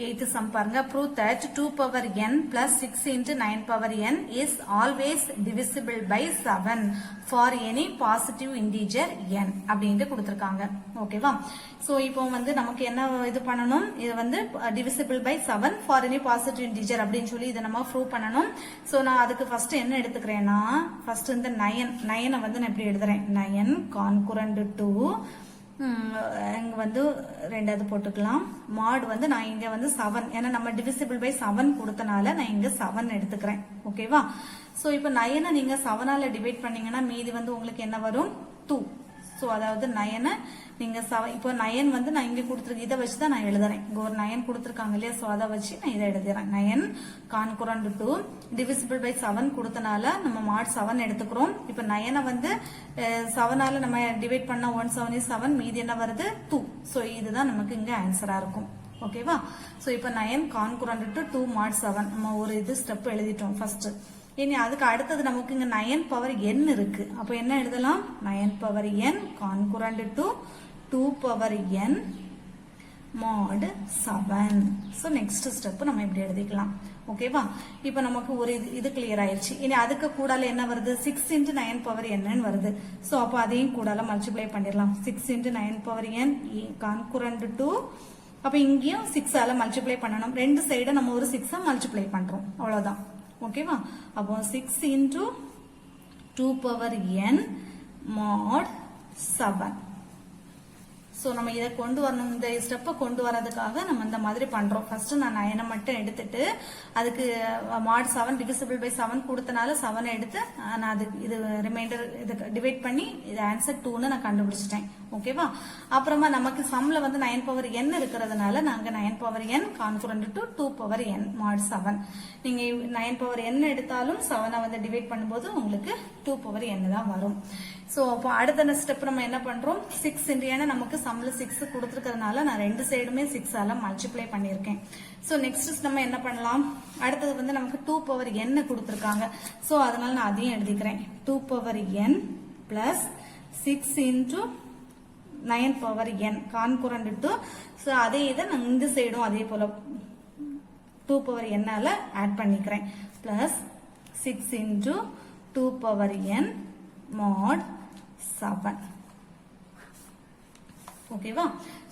8th sum பாருங்க. Prove that 2 power n plus 6 into 9 power n is always divisible by 7 for any positive integer n அப்படின்ட்டு கொடுத்திருக்காங்க. ஓகேவா? சோ இப்போ வந்து நமக்கு என்ன இது பண்ணணும்? இது வந்து divisible by 7 for any positive integer அப்படின்னு சொல்லி இதை நம்ம ப்ரூவ் பண்ணணும். சோ நான் அதுக்கு ஃபர்ஸ்ட் என்ன எடுத்துக்கிறேன்னா, ஃபர்ஸ்ட் இந்த 9 வந்து நான் இப்படி எழுதுறேன். 9 concurrent to இங்க வந்து ரெண்டாவது போட்டுக்கலாம். மாட் வந்து நான் இங்க வந்து 7, ஏன்னா நம்ம டிவிசிபிள் பை 7 கொடுத்தனால நான் இங்க 7 எடுத்துக்கிறேன். ஓகேவா? சோ இப்போ 9 நீங்க 7ஆல டிவைட் பண்ணீங்கன்னா மீதி வந்து உங்களுக்கு என்ன வரும்? 2. சோ அதாவது 9 நீங்க 7 இப்போ 9 வந்து நான் இங்க கொடுத்துருக்கேன். இதை வச்சு தான் நான் எழுதுறேன். இங்க ஒரு 9 கொடுத்துருக்காங்க இல்லையா? சோ அதை வச்சு நான் இதை எழுதுறேன். 9 concurrent to divisible by 7 கொடுத்தனால நம்ம மாட் 7 எடுத்துக்கிறோம். இப்போ 9 வந்து 7ஆல நம்ம டிவைட் பண்ணா 1 7 is 7, மீதி என்ன வருது? 2. சோ இதுதான் நமக்கு இங்க ஆன்சரா இருக்கும். ஓகேவா? சோ இப்போ 9 concurrent to 2 mod 7 நம்ம ஒரு இது ஸ்டெப் எழுதிட்டோம் ஃபர்ஸ்ட். இனி அதுக்கு அடுத்தது நமக்கு இங்க 9 பவர் n இருக்கு. அப்ப என்ன எழுதலாம்? 9 power n concurrent to 2 power n mod 7. So next step நம்ம இப்படி எழுதிக்கலாம். ஓகேவா? இப்போ நமக்கு ஒரு இது கிளியர் ஆயிருச்சு. இனி அதுக்கு கூடால என்ன வருது? 6 into 9 பவர் n வருது. சோ அப்ப அதையும் கூடால மல்டிப்ளை பண்ணிடலாம். 6 into 9 power n concurrent to, அப்ப இங்கேயும் 6ஆல மல்டிப்ளை பண்ணணும். ரெண்டு சைட நம்ம ஒரு 6 மல்டிப்ளை பண்றோம். அவ்வளவுதான். ஓகேவா? அப்போ 6 into 2 power n mod 7. So நம்ம இதை கொண்டு வரணும். இந்த ஸ்டெப்பை கொண்டு வரதுக்காக நம்ம இந்த மாதிரி பண்றோம். ஃபர்ஸ்ட் நான் 9 மட்டும் எடுத்துட்டு அதுக்கு mod 7 divisible by 7 கொடுத்தனால 7 எடுத்து நான் அதுக்கு இது ரிமைண்டர் இது டிவைட் பண்ணி இது ஆன்சர் 2ன்னு நான் கண்டுபிடிச்சிட்டேன். ஓகேவா? அப்புறமா நமக்கு சம்ல வந்து 9 பவர் n இருக்கிறதுனால நாங்க 9 power n concurrent to 2 power n mod 7. நீங்க 9 பவர் n எடுத்தாலும் 7 வந்து டிவைட் பண்ணும்போது உங்களுக்கு 2 பவர் n தான் வரும். சோ அப்போ அடுத்த ஸ்டெப் நம்ம என்ன பண்றோம்? 6 into, ஏன்னா நமக்கு சம்ல 6 கொடுத்துருக்கிறதுனால நான் ரெண்டு சைடுமே 6ஆல மல்டிப்ளை பண்ணியிருக்கேன். சோ நெக்ஸ்ட் நம்ம என்ன பண்ணலாம்? அடுத்தது வந்து நமக்கு 2 பவர் n கொடுத்துருக்காங்க. சோ அதனால நான் அதையும் எழுதிக்கிறேன். 2 power n plus 6 into 9 power n concurrent to, so அதே இதை நான் இந்த சைடும் அதே போல 2 பவர் n ஆல ஆட் பண்ணிக்கிறேன். Plus 6 into 2 power n mod 7. ஓகேவா?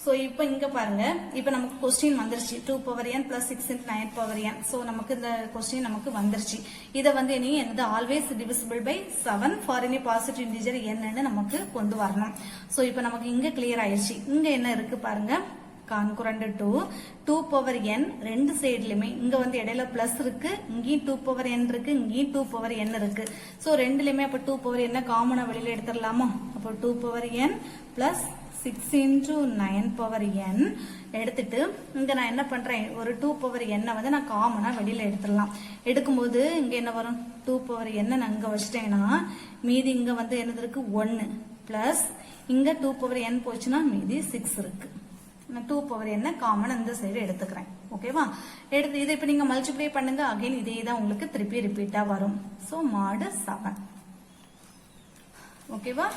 சோ இப்போ இங்க பாருங்க, இப்போ நமக்கு क्वेश्चन வந்துருச்சு. 2 power n plus 6 into 9 power n. So நமக்கு இந்த क्वेश्चन நமக்கு வந்துருச்சு. இத வந்து இனி என்னது? Always divisible by 7 for any positive integer n ன்னு நமக்கு கொண்டு வரணும். சோ இப்போ நமக்கு இங்க கிளியர் ஆயிருச்சு. இங்க என்ன இருக்கு பாருங்க? concurrent to 2 பவர் n ரெண்டு சைடுலயுமே இங்க வந்து இடையில பிளஸ் இருக்கு, இங்கேயும் 2 பவர் n இருக்கு, இங்கேயும் 2 பவர் n இருக்கு. சோ ரெண்டுலயுமே அப்ப 2 பவர் n காமனா வெளியில எடுத்துடலாமா? அப்ப 2 power n plus 6 into 9 power n எடுத்துட்டு இங்க நான் என்ன பண்றேன்? ஒரு 2 பவர் n வந்து நான் காமனா வெளியில எடுத்துடலாம். எடுக்கும்போது இங்க என்ன வரும்? 2 பவர் n நான் இங்க வச்சிட்டேன்னா மீதி இங்க வந்து என்னது இருக்கு? 1 பிளஸ் இங்க 2 பவர் n போச்சுன்னா மீதி 6 இருக்கு. 2 பவர் n காமன் இந்த சைடு எடுத்துக்கிறேன். ஓகேவா? எடுத்து இதை இப்ப நீங்க மல்டிப்ளை பண்ணுங்க. அகைன் இதே தான் உங்களுக்கு திருப்பி ரிப்பீட்டா வரும். So mod 7. ஓகேவா?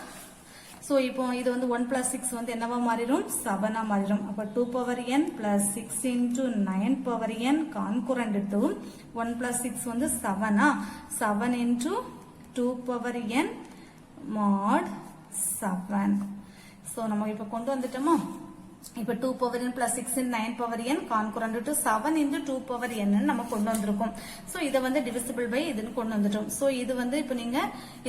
சோ இப்போ இது வந்து 1 plus 6 வந்து என்னவா மாறிடும்? 7ஆ மாறிடும். அப்ப 2 power n plus 6 into 9 power n concurrent to 1 plus 6 வந்து 7ஆ? 7 into 2 power n mod 7. So நம்ம இப்ப கொண்டு வந்துட்டோமா? இப்ப 2 power n plus 6 into 9 power n concurrent to 7 into 2 power n நம்ம கொண்டு வந்திருக்கோம். சோ இத வந்து divisible by இதுன்னு கொண்டு வந்துட்டோம். சோ இது வந்து இப்ப நீங்க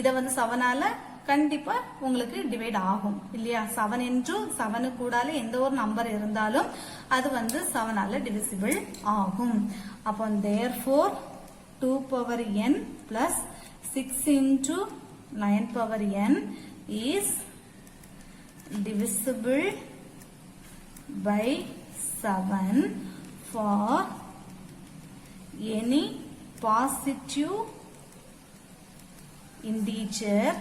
இத வந்து 7ஆல கண்டிப்பா உங்களுக்கு டிவைட் ஆகும் இல்லையா? 7 into 7 கூடால எந்த ஒரு நம்பர் இருந்தாலும் அது வந்து 7ஆல divisible ஆகும். அப்போ therefore 2 power n plus 6 into 9 power n is divisible by 7 for any positive integer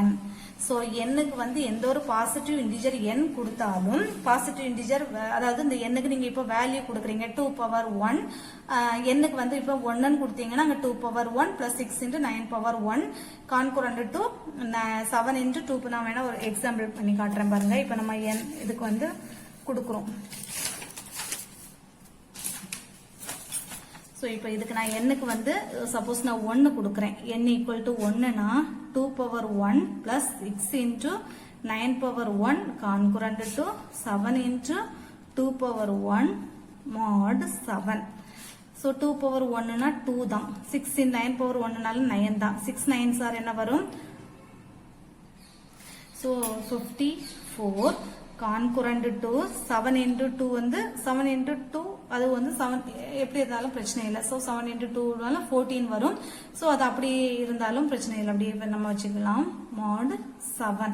n. So n-க்கு வந்து எந்த ஒரு பாசிட்டிவ் இன்டிஜர் n கொடுத்தாலும் பாசிட்டிவ் இன்டிஜர் அதாவது இந்த n-க்கு நீங்க இப்ப வேல்யூ கொடுக்குறீங்க 2 பவர் 1 n-க்கு வந்து இப்ப 1 ன்னு கொடுத்தீங்கன்னா அங்க 2 power 1 plus 6 into 9 power 1 concurrent to 7 into 2. நான் வேணா ஒரு எக்ஸாம்பிள் பண்ணி காட்டுறேன் பாருங்க. இப்ப நம்ம n இதுக்கு வந்து கொடுக்குறோம். ஸோ இப்போ இதுக்கு நான் எண்ணுக்கு வந்து சப்போஸ் நான் 1 கொடுக்குறேன். n ஈக்குவல் டு 1னா 2 power 1 plus 6 into 9 power 1 congruent to 7 into 2 power 1 mod 7. So 2 power 1னா 2 தான். 6 in 9 பவர் 1னால 9 தான். 6 9s ஆர் என்ன வரும்? ஸோ 54 கான்குரண்ட் டு 7 இன்டூ 2 வந்து 7 இன்டூ 2 அது வந்து 7 எப்படி இருந்தாலும் பிரச்சனை இல்லை. ஸோ 7 இன்டூ 2 14 வரும். ஸோ அது அப்படி இருந்தாலும் பிரச்சனை இல்லை, அப்படியே நம்ம வச்சுக்கலாம் mod 7.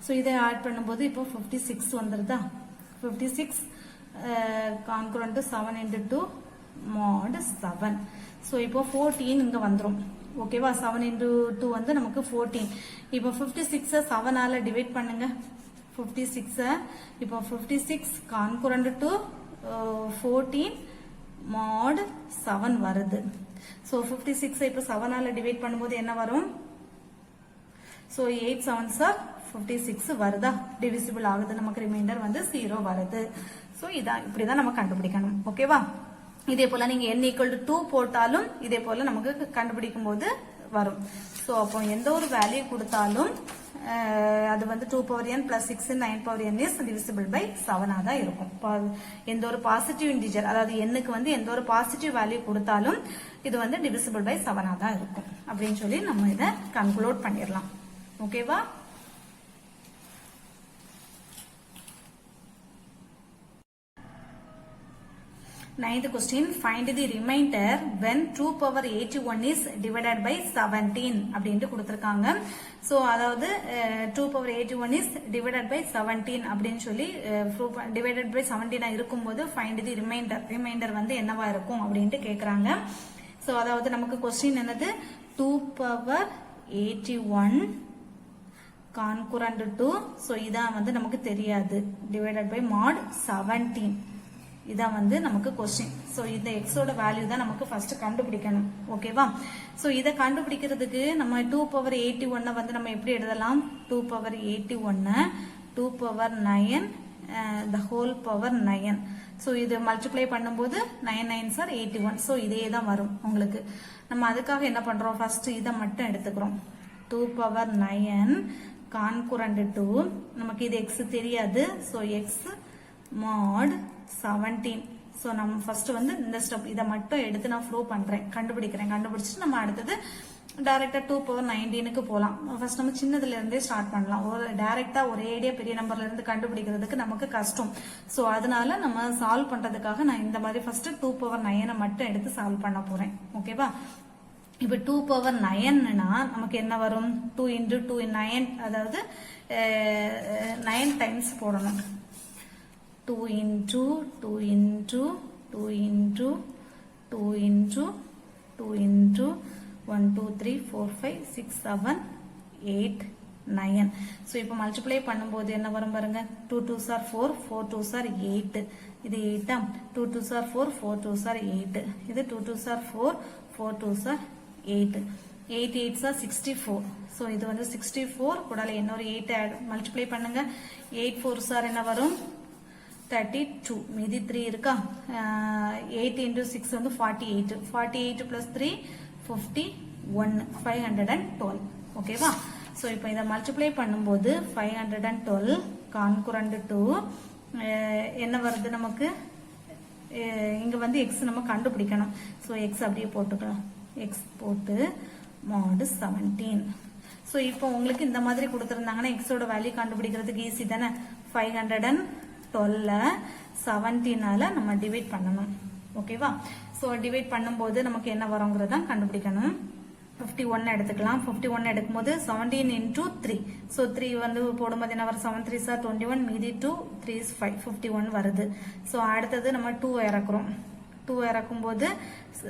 ஸோ இதை ஆட் பண்ணும்போது இப்போ 56 வந்துருதா? 56 congruent to 7 into 2 mod 7. So இப்போ 14 இங்க வந்துரும். ஓகேவா? 7 இன்டூ 2 வந்து நமக்கு 14. இப்போ 56 7ஆல டிவைட் பண்ணுங்க. 56 இப்போ 56 கான்குரண்ட் டு 14 mod 7 வருது. ஸோ 56 இப்போ 7ஆல டிவைட் பண்ணும்போது என்ன வரும்? ஸோ 8 7s are 56 வருதா? டிவிசிபிள் ஆகுது. நமக்கு ரிமைண்டர் வந்து 0 வருது. ஸோ இதான் இப்படிதான் நம்ம கண்டுபிடிக்கணும். ஓகேவா? இதே போல நீங்க n ஈக்குவல் டு 2 போட்டாலும் இதே போல நமக்கு கண்டுபிடிக்கும் போது வரும். ஸோ அப்போ எந்த ஒரு வேல்யூ கொடுத்தாலும் அது வந்து 2 power n plus 6 9 power n is divisible by 7 தான் இருக்கும். எந்த ஒரு பாசிட்டிவ் இன்டிஜர், அதாவது எண்ணுக்கு வந்து எந்த ஒரு பாசிட்டிவ் வேல்யூ கொடுத்தாலும் இது வந்து டிவிசிபிள் பை 7 தான் இருக்கும் அப்படின்னு சொல்லி நம்ம இதை கன்க்ளூட் பண்ணிடலாம். ஓகேவா? Ninth question, find the remainder when 2 power 81 is divided by 17 அப்படின்ட்டு கொடுத்திருக்காங்க. சோ அதாவது 2 power 81 is divided by 17 அப்படின்னு சொல்லி divided by 17 இருக்கும்போது find the remainder வந்து என்னவா இருக்கும் அப்படின்ட்டு கேக்குறாங்க. சோ அதாவது நமக்கு question என்னது? 2 power 81 concurrent to, so இதான் வந்து நமக்கு தெரியாது, divided by mod 17. இதான் வந்து நமக்கு क्वेश्चन. சோ இந்த x ஓட வேல்யூ தான் நமக்கு ஃபர்ஸ்ட் கண்டுபிடிக்கணும். ஓகேவா? சோ இத கண்டுபிடிக்கிறதுக்கு நம்ம 2 பவர் 81 வந்து நம்ம எப்படி எழுதலாம்? 2 power 81 2 power 9 the whole power 9. So இது மல்டிப்ளை பண்ணும்போது 9 9s are 81. சோ இதே தான் வரும் உங்களுக்கு. நம்ம அதுக்காக என்ன பண்றோம்? ஃபர்ஸ்ட் இத மட்டும் எடுத்துக்கிறோம். 2 பவர் 9 கான்குரண்ட் டு, நமக்கு இது x தெரியாது. So x mod 17. சோ நம்ம ஃபர்ஸ்ட் வந்து இந்த ஸ்டெப் இத மட்டும் எடுத்து நான் ப்ரூவ் பண்றேன், கண்டுபிடிச்சிட்டு நம்ம அடுத்தது டைரக்டா 2 பவர் 19க்கு போலாம். ஃபர்ஸ்ட் நம்ம சின்னதுல இருந்தே ஸ்டார்ட் பண்ணலாம். ஒரு டைரக்டா ஒரே ஐடியா பெரிய நம்பர்ல இருந்து கண்டுபிடிக்கிறதுக்கு நமக்கு கஷ்டம். சோ அதனால நம்ம சால்வ் பண்றதுக்காக நான் இந்த மாதிரி ஃபர்ஸ்ட் 2 பவர் 9 மட்டும் எடுத்து சால்வ் பண்ண போறேன். ஓகேவா? இப்ப 2 பவர் 9னா நமக்கு என்ன வரும்? 2 into 2 9, அதாவது 9 டைம்ஸ் போடணும். 2 into 2 into 2 into 2 into 2 into 1 2 3 4 5 6 7 8 9. So இப்போ மல்டிப்ளை பண்ணும்போது என்ன வரும் பாருங்க? 2 2s are 4 4 2s are 8. இது 8 2 2s are 4 4 2s are 8. இது 2 2s are 4 4 2s are 8. 8 8s are 64. So இது வந்து 64 கூடல இன்னொரு 8 ஆட் மல்டிப்ளை பண்ணுங்க. 8 4s are என்ன வரும்? 32. மீதி 3 இருக்கா? 8 into 6 வந்து 48. 48 plus 3 51 512. ஓகேவா? சோ இப்போ இத மல்டிப்ளை பண்ணும்போது 512 கான்குரண்ட் டு என்ன வருது நமக்கு? இங்க வந்து x நம்ம கண்டுபிடிக்கணும். சோ x அப்படியே போட்டுக்கலாம். x போட்டு mod 17. சோ இப்போ உங்களுக்கு இந்த மாதிரி கொடுத்திருந்தாங்கன்னா x ஓட வேல்யூ கண்டுபிடிக்கிறதுக்கு ஈஸி தானே? 512 17ஆல நம்ம டிவைட் பண்ணணும். ஓகேவா? சோ டிவைட் பண்ணும்போது நமக்கு என்ன வரும்ங்கறத கண்டுபிடிக்கணும். 51 எடுத்துக்கலாம். 51 எடுக்கும்போது 17 into 3. சோ 3 வந்து போடும்போது என்ன வரும்? 7 3s are 21, மீதி 2 3 is 5 51 வருது. சோ அடுத்தது நம்ம 2 இறக்குறோம். 2 இறக்கும்போது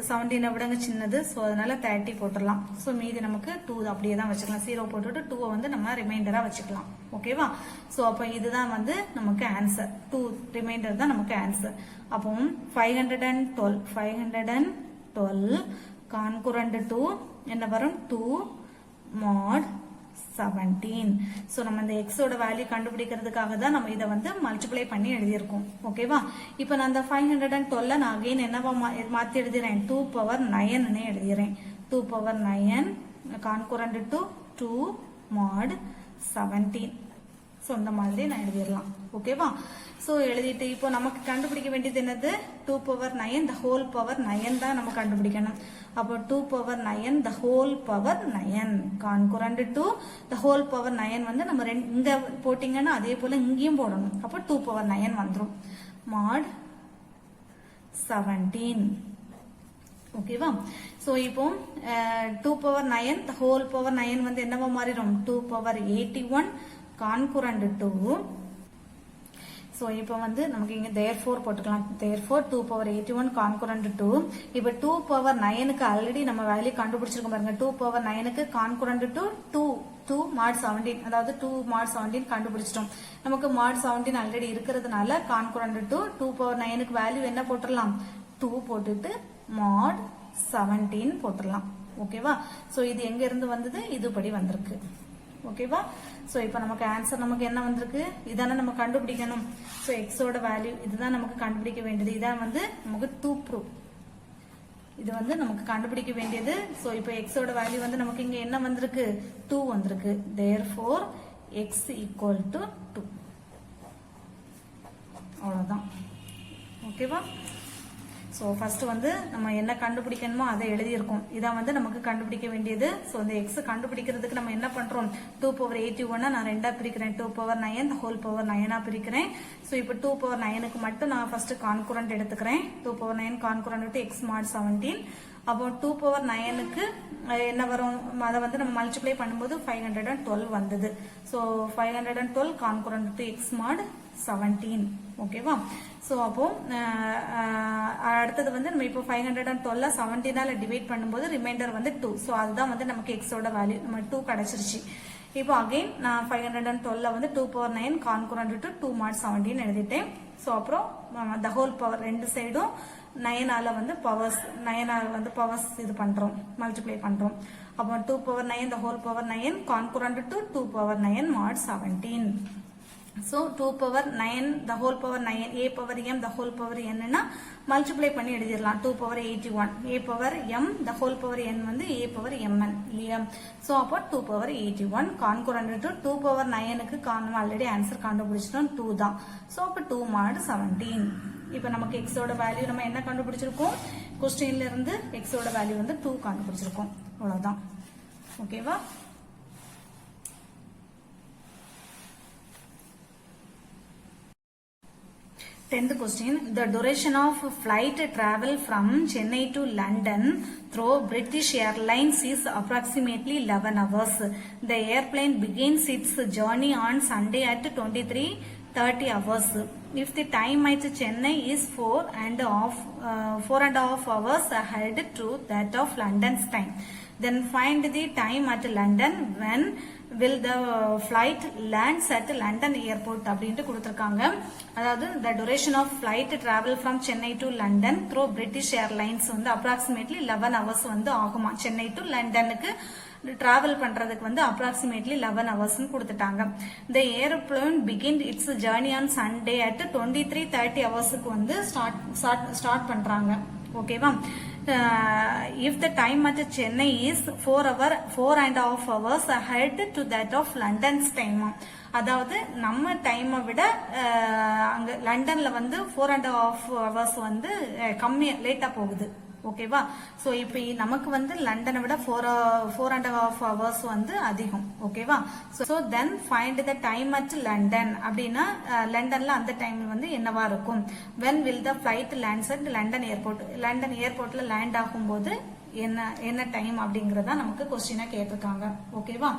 17 விடங்க சின்னது. சோ அதனால 30 போட்டுடலாம். சோ மீதி நமக்கு 2 அப்படியே தான் வச்சுக்கலாம். 0 போட்டுட்டு 2 வந்து நம்ம ரிமைண்டரா வச்சுக்கலாம். ஓகேவா? சோ அப்ப இதுதான் வந்து நமக்கு ஆன்சர். 2 ரிமைண்டர் தான் நமக்கு ஆன்சர். அப்போ 512 கான்குரண்ட் டு என்ன வரும்? 2 mod 17. So நம்ம இந்த x ஓட வேல்யூ கண்டுபிடிக்கிறதுக்காக தான் நம்ம இதை வந்து மல்டிப்ளை பண்ணி எழுதியிருக்கோம். ஓகேவா? இப்போ நான் அந்த 512 நான் அகைன் என்னவா மாத்தி எழுதுறேன், 2 power 9 எழுதுறேன். 2 power 9 concurrent to 2 mod 17. So இந்த மாதிரி நான் எழுதிடலாம். ஓகேவா? ஸோ எழுதிட்டு இப்போ நமக்கு கண்டுபிடிக்க வேண்டியது என்னது, 2 power 9 the whole power 9 தான் நம்ம கண்டுபிடிக்கணும். அப்போ 2 power 9 the whole power 9 concurrent to the whole power 9 வந்து நம்ம இங்க போட்டீங்கன்னா அதே போல இங்கேயும் போடணும். அப்போ 2 power 9 வந்துடும். mod 17. ஓகேவா? சோ இப்போ 2 power 9 the whole power 9 வந்து என்னவா மாறிடும், 2 power 81 concurrent to. சோ இப்போ வந்து நமக்கு இங்க therefore போட்டுக்கலாம். therefore 2 power 81 concurrent to. இப்போ 2 power 9 க்கு ஆல்ரெடி நம்ம வேல்யூ கண்டுபிடிச்சிருக்கோம் பாருங்க. 2 power 9 க்கு concurrent to 2 mod 17, அதாவது 2 mod 17 கண்டுபிடிச்சிட்டோம். நமக்கு mod 17 ஆல்ரெடி இருக்கிறதுனால concurrent to 2 power 9 க்கு வேல்யூ என்ன போட்டுறலாம், 2 போட்டுட்டு mod 17 போட்டுறலாம். ஓகேவா? சோ இது எங்க இருந்து வந்தது, இதுபடி வந்திருக்கு. ஓகேவா? சோ இப்போ நமக்கு ஆன்சர் நமக்கு என்ன வந்திருக்கு, இதான நம்ம கண்டுபிடிக்கணும். சோ x ஓட வேல்யூ இதுதான் நமக்கு கண்டுபிடிக்க வேண்டியது. இதான் வந்து நமக்கு 2 ப்ரூவ், இது வந்து நமக்கு கண்டுபிடிக்க வேண்டியது. சோ இப்போ x ஓட வேல்யூ வந்து நமக்கு இங்க என்ன வந்திருக்கு, 2 வந்திருக்கு. therefore x equal to 2. அவ்வளவுதான். ஓகேவா? சோ ஃபர்ஸ்ட் வந்து நம்ம என்ன கண்டுபிடிக்கணுமோ அதை எழுதியிருக்கோம். இதான் வந்து நமக்கு கண்டுபிடிக்க வேண்டியது. சோ இந்த x கண்டுபிடிக்கிறதுக்கு நம்ம என்ன பண்றோம், 2 power 81 நான் ரெண்டா பிரிக்கிறேன். 2 power 9 the whole power 9 பிரிக்கிறேன். சோ இப்போ 2 power 9 க்கு மட்டும் நான் ஃபர்ஸ்ட் கான்குரண்ட் எடுத்துக்கிறேன். 2 power 9 கான்குரண்ட் விட்டு x mod 17. அப்போ 2 power 9 க்கு என்ன வரும், அதை வந்து நம்ம மல்டிப்ளை பண்ணும்போது 512 வந்தது. So 512 congruent to x mod 17. ஓகேவா? சோ அப்போ அடுத்தது வந்து நம்ம இப்போ 512 17ஆல டிவைட் பண்ணும்போது ரிமைண்டர் வந்து 2. சோ அதுதான் வந்து நமக்கு x ஓட வேல்யூ, நம்ம 2 கிடைச்சிருச்சு. இப்போ அகைன் நான் 512 வந்து 2 power 9 கான்குரண்ட் டு 2 mod 17 எழுதிட்டேன். சோ அப்புறம் the whole power ரெண்டு சைடும் 9ஆல வந்து பவர்ஸ் 9ஆல வந்து பவர்ஸ் இது பண்றோம், மல்டிப்ளை பண்றோம். அப்போ 2 power 9 the whole power 9 congruent to 2 power 9 mod 17. So 2 power 9 the whole power 9 a power m the whole power n னா மல்டிப்ளை பண்ணி எழுதிடலாம். 2 power 81 a power m the whole power n வந்து a power mn இல்லையா? So அப்போ 2 power 81 congruent to 2 power 9 க்கு நம்ம already answer கண்டுபிடிச்சிட்டோம், 2 தான். சோ அப்போ 2 mod 17. இப்போ நமக்கு x ஓட வேல்யூ நம்ம என்ன கண்டுபிடிச்சிருக்கோம், क्वेश्चनல இருந்து x ஓட வேல்யூ வந்து 2 கண்டுபிடிச்சிருக்கோம். அவ்வளவுதான். ஓகேவா? 10th question. The duration of flight travel from Chennai to London through British Airlines is approximately 11 hours. The airplane begins its journey on Sunday at 23:30 hours. If the time at Chennai is 4.5 hours ahead to that of London's time, then find the time at London. When will the flight lands at London airport அப்படின்ட்டு கொடுத்திருக்காங்க. அதாவது the duration of flight travel from Chennai to London through British Airlines வந்து approximately 11 hours வந்து ஆகுமா. Chennai to லண்டனுக்கு travel பண்றதுக்கு வந்து approximately 11 hours கொடுத்துட்டாங்க. The airplane begin its journey on Sunday at 23:30 hoursக்கு வந்து ஸ்டார்ட் பண்றாங்க. ஓகேவா? If the time at Chennai is 4.5 hours ahead to that of London's time, அதாவது நம்ம டைமை விட அங்க லண்டன்ல வந்து 4.5 hours வந்து கம்மியா லேட்டா போகுது. ஓகேவா? சோ இப்போ நமக்கு வந்து லண்டனை விட 4.5 hours வந்து அதிகம். ஓகேவா? So then find the time at London அப்படின்னா லண்டன்ல அந்த டைம் வந்து என்னவா இருக்கும். when will the flight lands at London airport, London ஏர்போர்ட்ல லேண்ட் ஆகும்போது என்ன டைம் அப்படிங்கறத நமக்கு கொஸ்டினா கேட்டிருக்காங்க. ஓகேவா?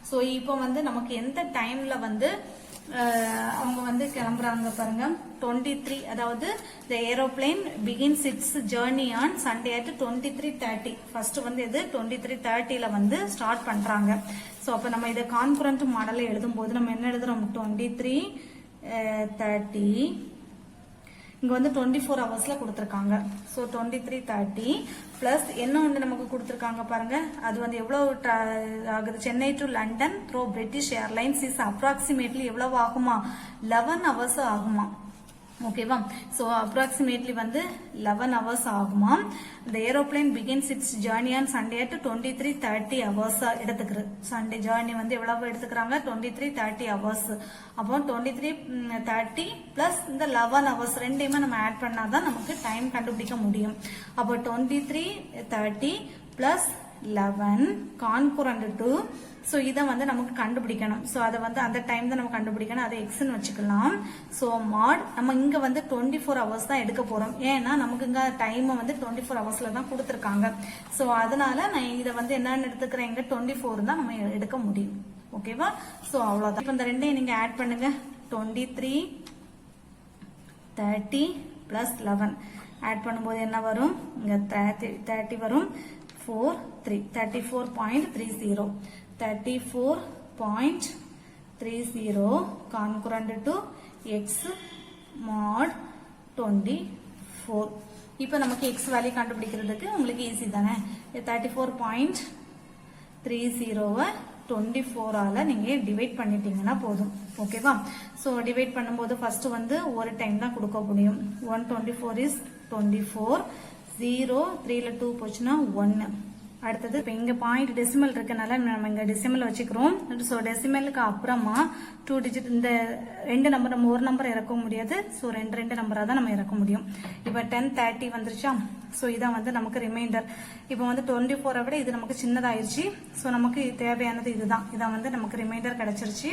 சோ இப்போ வந்து நமக்கு எந்த டைம்ல வந்து அவங்க வந்து கிளம்புறாங்க பாருங்க, 23, அதாவது the aeroplane begins its journey on Sunday at 23:30. First வந்து இது 23:30ல வந்து ஸ்டார்ட் பண்றாங்க. சோ அப்ப நம்ம இத கான்குரண்ட் மாடல்ல எழுதும் போது நம்ம என்ன எழுதுறோம், 23:30 இங்க வந்து 24 ஹவர்ஸ்ல கொடுத்திருக்காங்க. சோ 23:30 பிளஸ் என்ன வந்து நமக்கு கொடுத்திருக்காங்க பாருங்க. அது வந்து எவ்வளவு ஆகுது, Chennai to London through British airlines is approximately எவ்வளவு ஆகுமா, 11 ஹவர்ஸ் ஆகுமா. ஓகேவா. சோ அப்ராக்சிமேட்லி வந்து 11 ஹவர்ஸ் ஆகுமா. the aeroplane begins its journey on Sunday at 23:30 hours எடுத்துக்கிறது. சண்டே ஜர்னி வந்து எவ்வளவு எடுத்துக்கிறாங்க, 23:30 hours. அப்போ 23:30 பிளஸ் இந்த 11 hours ரெண்டையுமே நம்ம ஆட் பண்ணாதான் நமக்கு டைம் கண்டுபிடிக்க முடியும். அப்போ 23:30 பிளஸ் 11 கான்குரண்ட் டு, சோ இத வந்து நமக்கு கண்டுபிடிக்கணும். சோ அத வந்து அந்த டைம் தான் நம்ம கண்டுபிடிக்கணும். அதை x ன்னு வச்சுக்கலாம். சோ மாட் நம்ம இங்க வந்து 24 ஹவர்ஸ் தான் எடுக்க போறோம். ஏன்னா நமக்கு இங்க டைம் வந்து 24 ஹவர்ஸ்ல தான் கொடுத்திருக்காங்க. சோ அதனால நான் இத வந்து என்னன்னு எடுத்துக்கிறேன், இங்க 24 தான் நம்ம எடுக்க முடியும். ஓகேவா. சோ அவ்வளவுதான். இப்ப இந்த ரெண்டையும் நீங்க ஆட் பண்ணுங்க. 23:30 பிளஸ் 11 ஆட் பண்ணும்போது என்ன வரும், இங்க 30 வரும். 34.30 34.30 concurrent to x mod 24. இப்போ நமக்கு x வேல்யூ கண்டுபிடிக்கிறதுக்கு உங்களுக்கு ஈஸி தானே. 34.30 24 ஆல நீங்க டிவைட் பண்ணிட்டீங்கன்னா போதும். ஓகேவா. சோ டிவைட் பண்ணும்போது ஃபர்ஸ்ட் வந்து ஒரு டைம் தான் கொடுக்க முடியும். 124 இஸ் 24, 0 3ல 2 போச்சுன்னா 1. அடுத்தது இப்ப இங்க பாயிண்ட் டெசிமல் இருக்கனால நம்ம இங்க டெசிமல் வச்சுக்கிறோம். சோ டெசிமலுக்கு அப்புறமா 2 டிஜிட் இந்த ரெண்டு நம்பர் நம்ம ஒரு நம்பர் இறக்க முடியாது. சோ ரெண்டு நம்பரா தான் நம்ம இறக்க முடியும். இப்ப 10:30 வந்துருச்சா. சோ இதான் வந்து நமக்கு ரிமைண்டர். இப்ப வந்து 24 விட இது நமக்கு சின்னதாயிருச்சு. சோ நமக்கு தேவையானது இதுதான். இதான் வந்து நமக்கு ரிமைண்டர் கிடைச்சிருச்சு.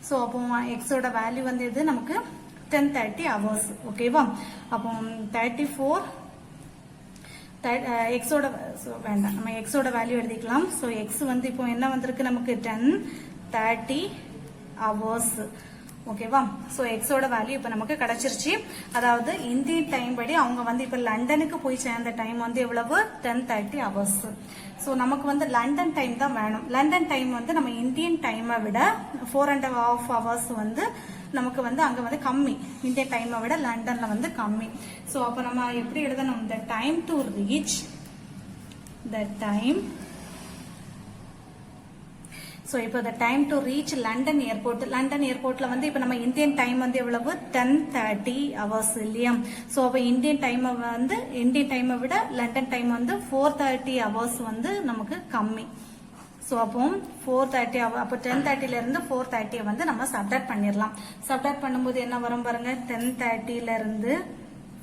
சோ அப்போ எக்ஸோட வேல்யூ வந்து இது நமக்கு 10:30 ஹவர்ஸ். ஓகேவா. அப்போ 34 எக்ஸோட வேண்டாம், நம்ம எக்ஸோட வேல்யூ எழுதிக்கலாம். சோ எக்ஸ் வந்து இப்போ என்ன வந்திருக்கு நமக்கு 10:30 ஹவர்ஸ். ஓகேவா. சோ எக்ஸோட வேல்யூ இப்ப நமக்கு கிடைச்சிருச்சு. அதாவது இந்தியன் டைம் படி அவங்க வந்து இப்ப லண்டனுக்கு போய் சேர்ந்த டைம் வந்து எவ்வளவு, 10:30 ஹவர்ஸ். சோ நமக்கு வந்து லண்டன் டைம் தான் வேணும். லண்டன் டைம் வந்து நம்ம இந்தியன் டைமை விட 4.5 ஹவர்ஸ் வந்து நமக்கு வந்து அங்க வந்து கம்மி. இந்தியன் டைமை விட லண்டன்ல வந்து கம்மி. சோ அப்ப நம்ம எப்படி எழுதணும், the time to reach, the time, so இப்போ the time to reach London airport. London ஏர்போர்ட்ல வந்து இப்ப நம்ம இந்தியன் டைம் வந்து எவ்வளவு, 10:30 ஹவர்ஸ் இல்லையா. சோ அப்ப இந்தியன் டைமை விட லண்டன் டைம் வந்து 4:30 ஹவர்ஸ் வந்து நமக்கு கம்மி. சோ அப்போ 4:30 அப்போ 10:30ல இருந்து 4:30 வந்து நம்ம சப்ட்ராக்ட் பண்ணிடலாம். சப்ட்ராக்ட் பண்ணும்போது என்ன வரும் பாருங்க, 10:30ல இருந்து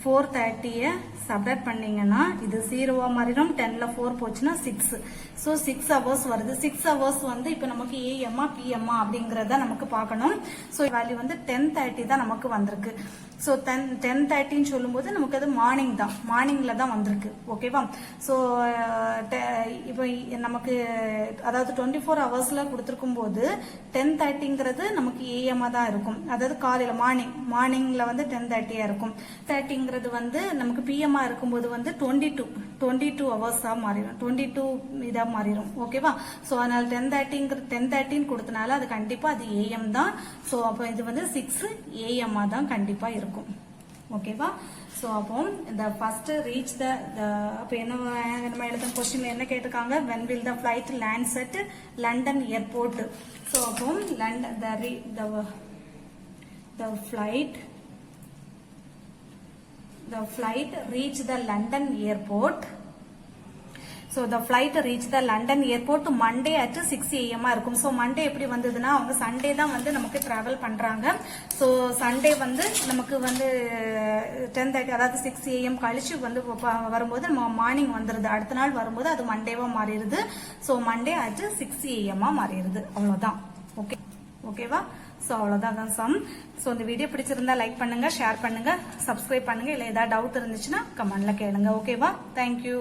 4:30 சப்ட்ராக்ட் பண்ணீங்கன்னா இது 0 மாறிடும். 10ல 4 போச்சுன்னா 6. சோ 6 ஹவர்ஸ் வருது. 6 ஹவர்ஸ் வந்து இப்ப நமக்கு ஏஎம்மா பிஎம்மா அப்படிங்கறத நமக்கு பார்க்கணும். சோ வேல்யூ வந்து 10:30 தான் நமக்கு வந்திருக்கு. சோ 10:30 சொல்லும்போது நமக்கு அது மார்னிங் தான், மார்னிங்ல தான் வந்திருக்கு. ஓகேவா. சோ இப்போ நமக்கு அதாவது 24 ஹவர்ஸ்ல கொடுத்திருக்கும் போது 10:30ங்கிறது நமக்கு ஏஎம்மா தான் இருக்கும். அதாவது காலையில மார்னிங்ல வந்து 10:30 இருக்கும். 30ங்கிறது வந்து நமக்கு பிஎம்மா இருக்கும்போது வந்து 22 ஹவர்ஸா மாறிடும், 22 இதா மாறிடும். ஓகேவா. சோ அதனால 10:30 கொடுத்தனால அது கண்டிப்பா அது ஏஎம் தான். சோ அப்போ இது வந்து 6 ஏஎம் தான் கண்டிப்பா இருக்கும். ஓகேவா. சோ அப்போ the first reach the அப்ப என்ன நம்ம எழுதுற क्वेश्चन என்ன கேட்டிருக்காங்க, when will the flight lands at London airport. So அப்போ the flight reach the London airport. So the flight reached the London airport Monday at 6 AM இருக்கும். So Monday எப்படி வந்ததுன்னா அவங்க Sunday தான் வந்து நமக்கு டிராவல் பண்றாங்க. So Sunday வந்து நமக்கு வந்து 10:30 அதாவது 6 AM கழிச்சு வந்து வரும்போது நம்ம மார்னிங் வந்துருது. அடுத்த நாள் வரும்போது அது மண்டேவா மாறிடுது. So Monday at 6 AM மாறிடுது. அவ்வளவுதான். ஓகேவா. சோ அவ்வளவுதான் சம். சோ இந்த வீடியோ பிடிச்சிருந்தா லைக் பண்ணுங்க, ஷேர் பண்ணுங்க, சப்ஸ்கிரைப் பண்ணுங்க. இல்ல ஏதாவது டவுட் இருந்துச்சுன்னா கமெண்ட்ல கேளுங்க. ஓகேவா. தேங்க்யூ.